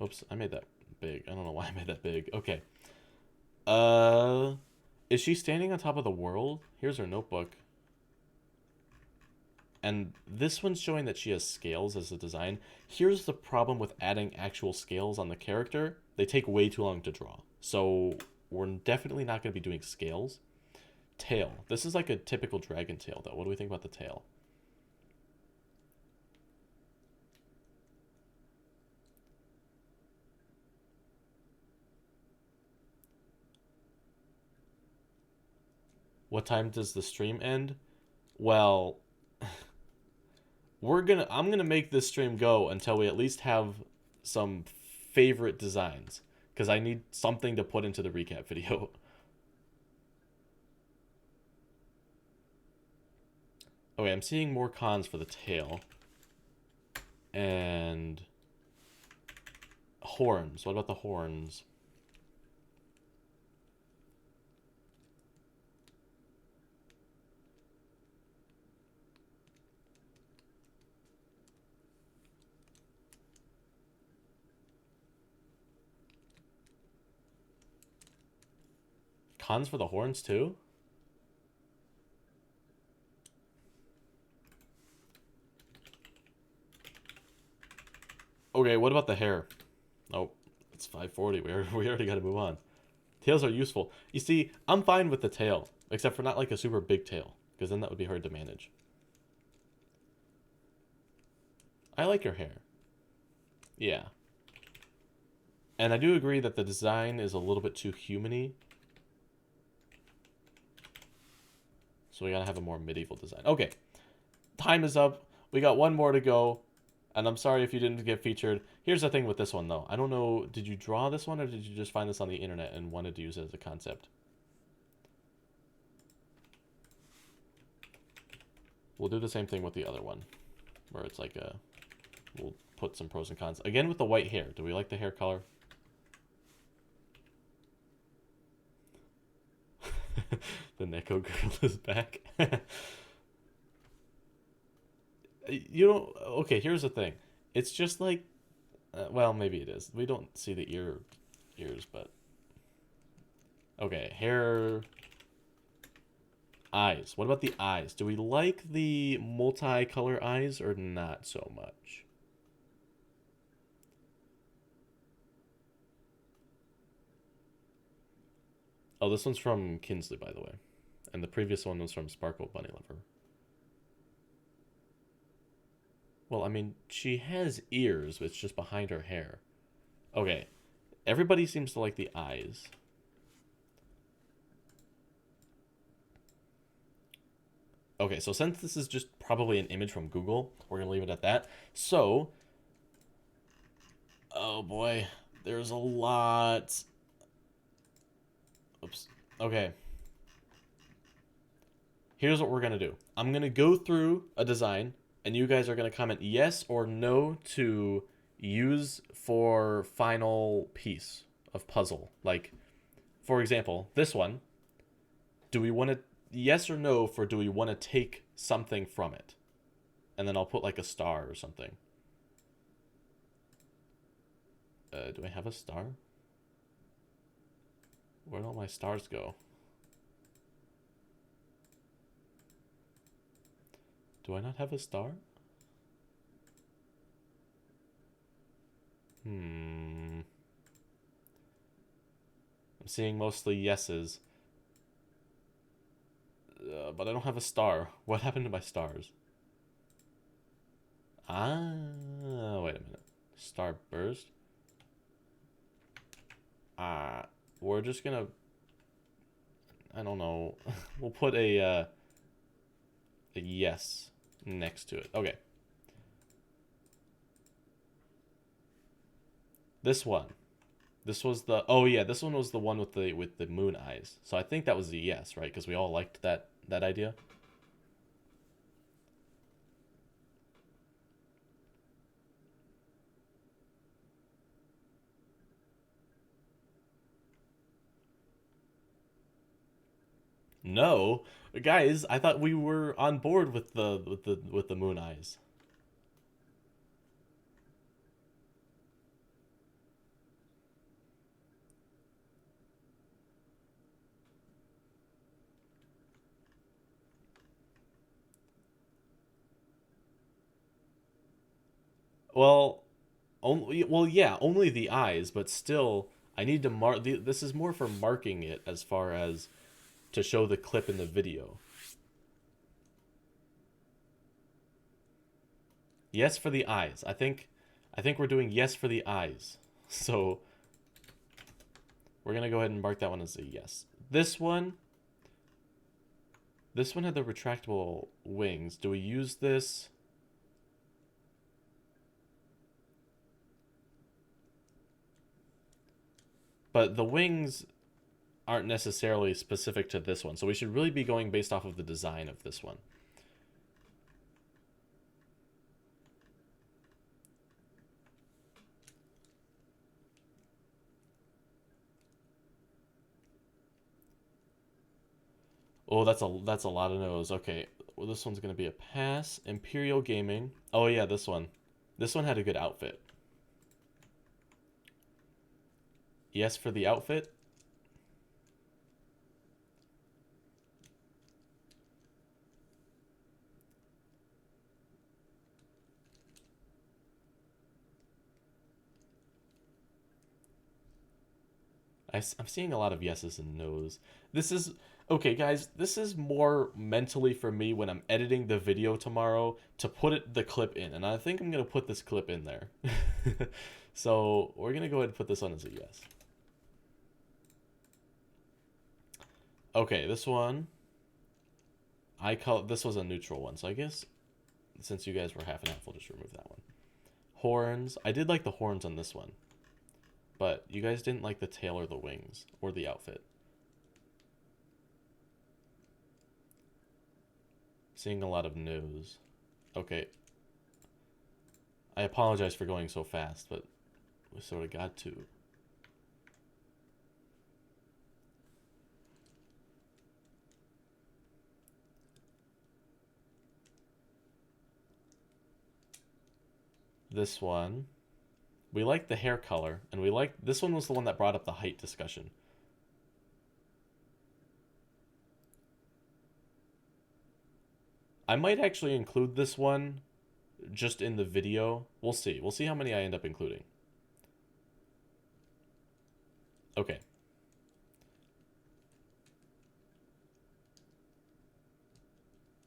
Oops, I made that big. I don't know why I made that big. Okay. Is she standing on top of the world? Here's her notebook. And this one's showing that she has scales as a design. Here's the problem with adding actual scales on the character. They take way too long to draw. So we're definitely not going to be doing scales. Tail. This is like a typical dragon tail, though. What do we think about the tail? What time does the stream end? Well, I'm gonna make this stream go until we at least have some favorite designs, because I need something to put into the recap video. Okay, I'm seeing more cons for the tail. And horns. What about the horns? Cons for the horns too? Okay, what about the hair? Oh, it's 5:40. We already got to move on. Tails are useful. You see, I'm fine with the tail, except for not like a super big tail, because then that would be hard to manage. I like your hair. Yeah. And I do agree that the design is a little bit too human-y. So we gotta have a more medieval design. Okay. Time is up. We got one more to go. And I'm sorry if you didn't get featured. Here's the thing with this one, though. I don't know, did you draw this one, or did you just find this on the internet and wanted to use it as a concept? We'll do the same thing with the other one, where it's like a... We'll put some pros and cons. Again, with the white hair. Do we like the hair color? The Neko girl is back. You don't... Okay, here's the thing. It's just like... well, maybe it is. We don't see the ears, but... Okay, hair... Eyes. What about the eyes? Do we like the multicolor eyes or not so much? Oh, this one's from Kinsley, by the way. And the previous one was from Sparkle Bunny Lover. Well, I mean, she has ears, but it's just behind her hair. Okay. Everybody seems to like the eyes. Okay, so since this is just probably an image from Google, we're going to leave it at that. So, Oh boy, there's a lot. Oops. Okay. Here's what we're gonna do. I'm gonna go through a design, and you guys are gonna comment yes or no to use for final piece of puzzle. Like, for example, this one. Do we want to yes or no for do we want to take something from it? And then I'll put like a star or something. Do I have a star? Where'd all my stars go? Do I not have a star? I'm seeing mostly yeses. But I don't have a star. What happened to my stars? Ah, wait a minute. Star burst? We're just gonna... I don't know. We'll put a yes next to it. Okay. This one. This was the oh yeah, this one was the one with the moon eyes. So I think that was a yes, right? Because we all liked that idea. No, guys, I thought we were on board with the moon eyes. Well, yeah, only the eyes, but still, I need to mark. This is more for marking it as far as to show the clip in the video. Yes for the eyes. I think we're doing yes for the eyes. So we're gonna go ahead and mark that one as a yes. This one had the retractable wings. Do we use this? But the wings aren't necessarily specific to this one, so we should really be going based off of the design of this one. Oh, that's a lot of no's. Okay, well, this one's gonna be a pass. Imperial Gaming. Oh yeah, this one. This one had a good outfit. Yes for the outfit. I'm seeing a lot of yeses and nos. This is okay, guys. This is more mentally for me when I'm editing the video tomorrow to put the clip in, and I think I'm gonna put this clip in there. So we're gonna go ahead and put this on as a yes. Okay, this one. This was a neutral one, so I guess since you guys were half and half, we'll just remove that one. Horns. I did like the horns on this one, but you guys didn't like the tail or the wings or the outfit. Seeing a lot of no's. Okay. I apologize for going so fast, but we sort of got to. This one. We like the hair color, and we like this one was the one that brought up the height discussion. I might actually include this one just in the video. We'll see. We'll see how many I end up including. Okay.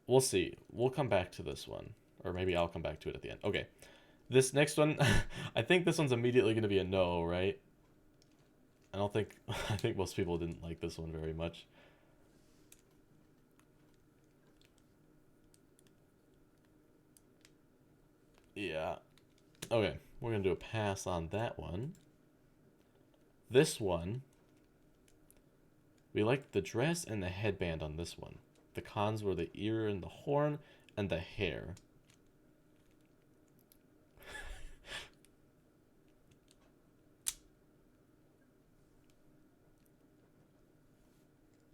We'll see. We'll come back to this one. Or maybe I'll come back to it at the end. Okay. This next one, I think this one's immediately going to be a no, right? I think most people didn't like this one very much. Yeah. Okay. we're going to do a pass on that one. This one, we like the dress and the headband on this one. The cons were the ear and the horn and the hair.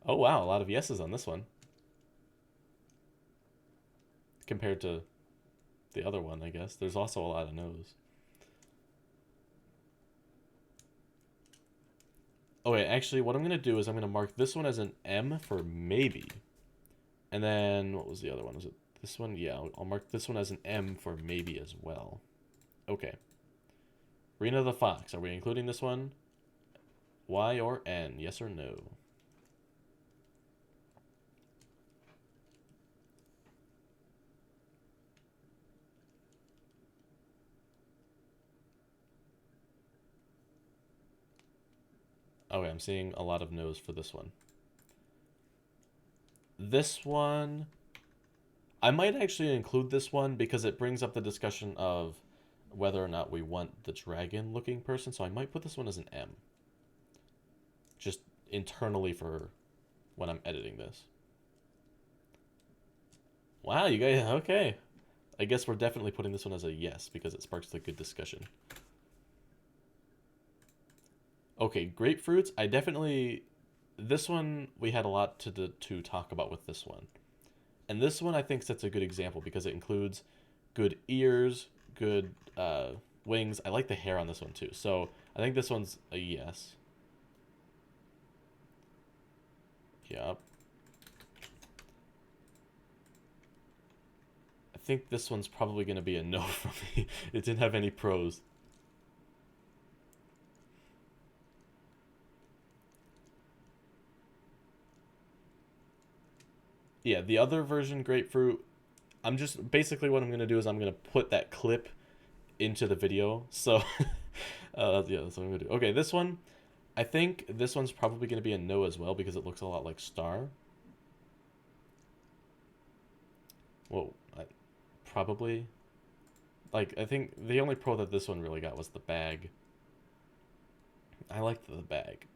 Oh wow, a lot of yeses on this one. Compared to the other one, I guess. There's also a lot of no's. Oh wait, actually what I'm going to do is I'm going to mark this one as an M for maybe. And then, what was the other one? Was it this one? Yeah, I'll mark this one as an M for maybe as well. Okay. Rena the Fox, are we including this one? Y or N, yes or no? Okay, I'm seeing a lot of no's for this one. This one, I might actually include this one because it brings up the discussion of whether or not we want the dragon looking person, so I might put this one as an M. Just internally for when I'm editing this. Wow, you guys, okay. I guess we're definitely putting this one as a yes because it sparks the good discussion. Okay, grapefruits, I definitely... This one, we had a lot to talk about with this one. And this one, I think, sets a good example because it includes good ears, good wings. I like the hair on this one, too. So I think this one's a yes. Yep. I think this one's probably going to be a no for me. It didn't have any pros. Yeah, the other version, grapefruit, I'm just... Basically what I'm going to do is I'm going to put that clip into the video. So, yeah, that's what I'm going to do. Okay, this one, I think this one's probably going to be a no as well because it looks a lot like Star. Whoa, probably. Like, I think the only pro that this one really got was the bag. I liked the bag.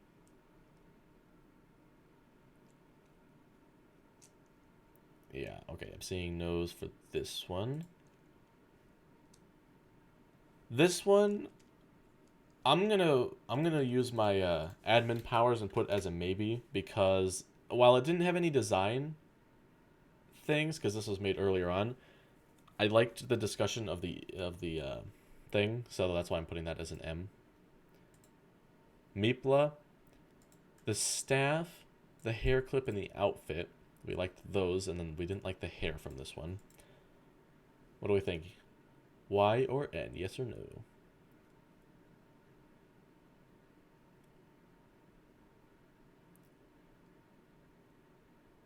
Yeah, okay, I'm seeing no's for this one. This one, I'm gonna use my admin powers and put as a maybe because while it didn't have any design things, because this was made earlier on, I liked the discussion of the thing, so that's why I'm putting that as an M. Meepla, the staff, the hair clip, and the outfit. We liked those, and then we didn't like the hair from this one. What do we think? Y or N? Yes or no?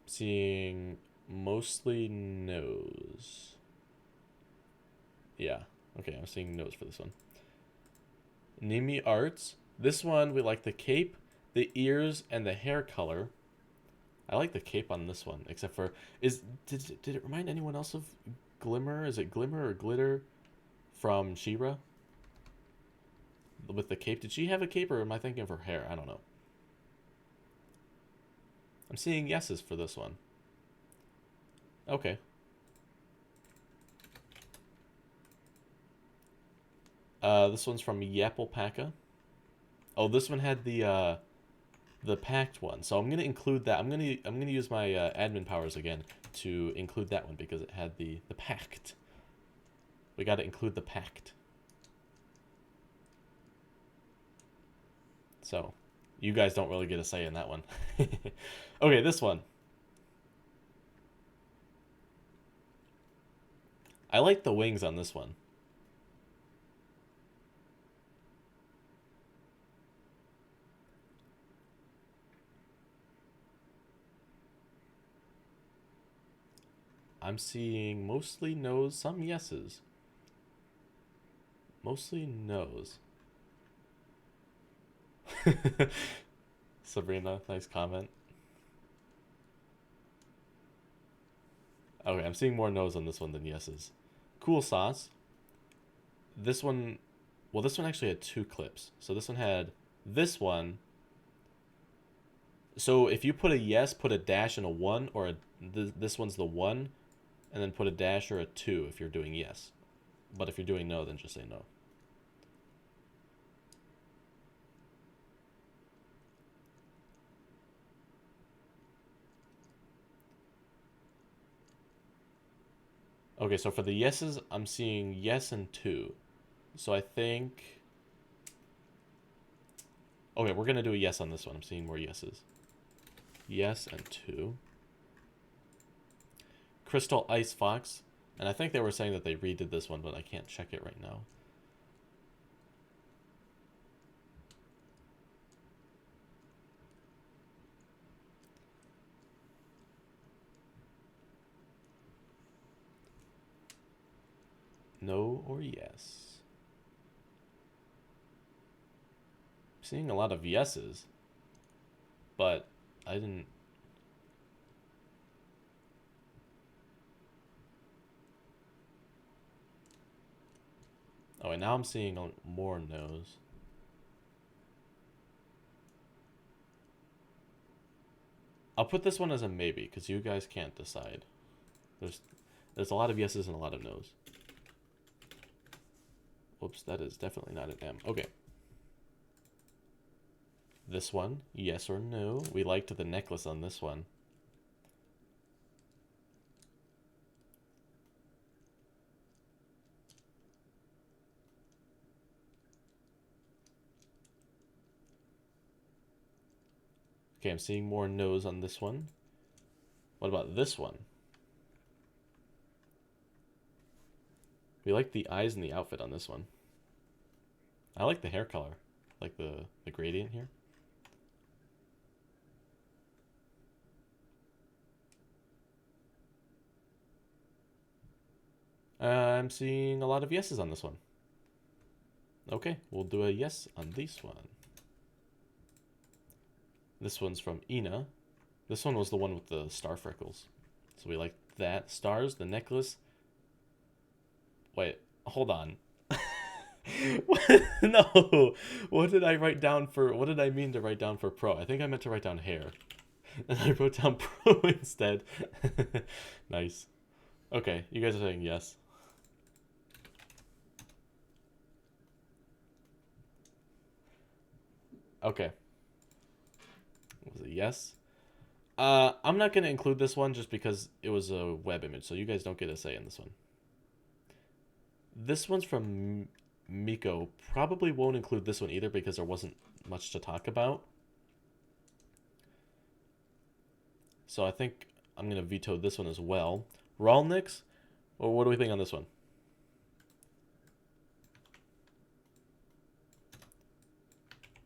Seeing mostly no's. Yeah. Okay, I'm seeing no's for this one. Nimi Arts. This one, we like the cape, the ears, and the hair color. I like the cape on this one, except for... Did it remind anyone else of Glimmer? Is it Glimmer or Glitter from She-Ra? With the cape. Did she have a cape, or am I thinking of her hair? I don't know. I'm seeing yeses for this one. Okay. This one's from Yapalpaca. Oh, this one had the packed one, so I'm gonna include that. I'm gonna use my admin powers again to include that one because it had the packed. We got to include the packed. So, you guys don't really get a say in that one. Okay, this one. I like the wings on this one. I'm seeing mostly no's, some yeses. Mostly no's. Sabrina, nice comment. Okay, I'm seeing more no's on this one than yeses. Cool sauce. This one, Well, this one actually had two clips. So this one had this one. So if you put a yes, put a dash and a 1, or this one's the 1, and then put a dash or a 2 if you're doing yes. But if you're doing no, then just say no. Okay, so for the yeses, I'm seeing yes and 2. So I think... Okay, we're going to do a yes on this one. I'm seeing more yeses. Yes and 2. Crystal Ice Fox. And I think they were saying that they redid this one, but I can't check it right now. No or yes? I'm seeing a lot of yeses, but I didn't... Oh, and now I'm seeing more no's. I'll put this one as a maybe, because you guys can't decide. There's a lot of yeses and a lot of no's. Whoops, that is definitely not an M. Okay. This one, yes or no. We liked the necklace on this one. Okay, I'm seeing more no's on this one. What about this one? We like the eyes and the outfit on this one. I like the hair color. Like the gradient here. I'm seeing a lot of yeses on this one. Okay, we'll do a yes on this one. This one's from Ina. This one was the one with the star freckles. So we like that. Stars, the necklace. Wait, hold on. No. What did I write down for... What did I mean to write down for pro? I think I meant to write down hair. And I wrote down pro instead. Nice. Okay, you guys are saying yes. Okay. Was it yes? I'm not going to include this one just because it was a web image, so you guys don't get a say in this one. This one's from Miko. Probably won't include this one either because there wasn't much to talk about. So I think I'm going to veto this one as well. Rolnix? Well, what do we think on this one?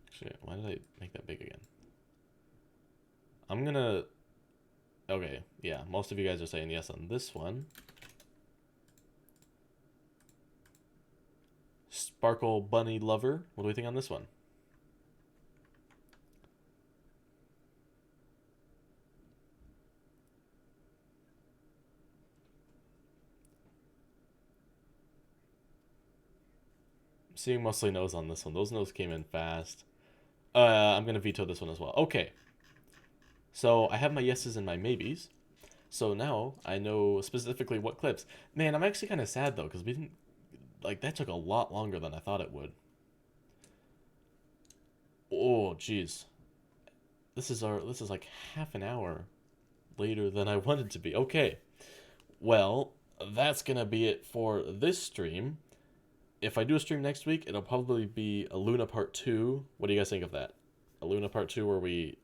Actually, why did I make that big again? I'm going to... Okay, yeah, most of you guys are saying yes on this one. Sparkle Bunny Lover. What do we think on this one? I'm seeing mostly no's on this one. Those no's came in fast. I'm going to veto this one as well. Okay. So I have my yeses and my maybes. So now I know specifically what clips. Man, I'm actually kind of sad though, because we didn't... Like, that took a lot longer than I thought it would. Oh, jeez. This is like half an hour later than I wanted to be. Okay. Well, that's gonna be it for this stream. If I do a stream next week, it'll probably be a Luna Part 2. What do you guys think of that? A Luna Part 2 where we,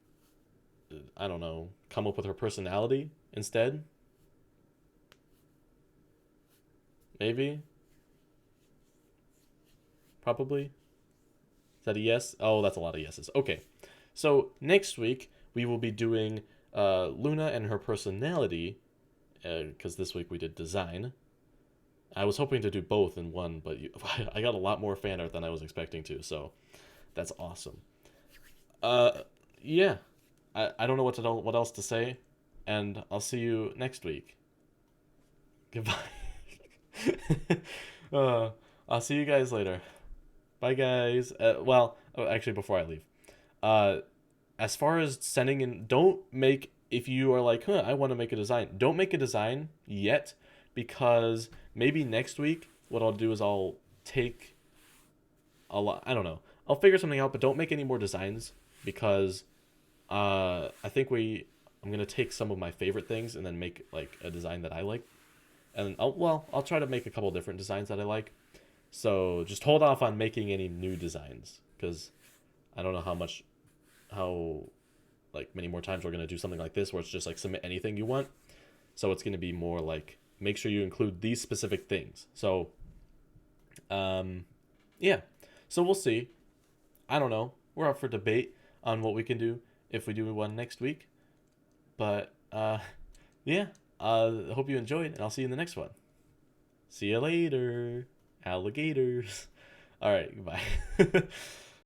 I don't know, come up with her personality instead? Maybe? Probably? Is that a yes? Oh, that's a lot of yeses. Okay. So next week, we will be doing Luna and her personality, because this week we did design. I was hoping to do both in one, but I got a lot more fan art than I was expecting to, so that's awesome. Yeah. I don't know what else to say, and I'll see you next week. Goodbye. I'll see you guys later. Bye, guys. Well, oh, actually, before I leave, uh, as far as sending in, don't make, if you are like, huh, I want to make a design, don't make a design yet, because maybe next week what I'll do is I'll take a lot. I don't know. I'll figure something out, but don't make any more designs because I think I'm gonna take some of my favorite things and then make like a design that I like, and I'll try to make a couple different designs that I like. So just hold off on making any new designs because I don't know how like many more times we're gonna do something like this where it's just like submit anything you want. So it's gonna be more like make sure you include these specific things. So yeah, so we'll see. I don't know. We're up for debate on what we can do if we do one next week. But yeah, hope you enjoyed, and I'll see you in the next one. See you later, alligators. All right, goodbye.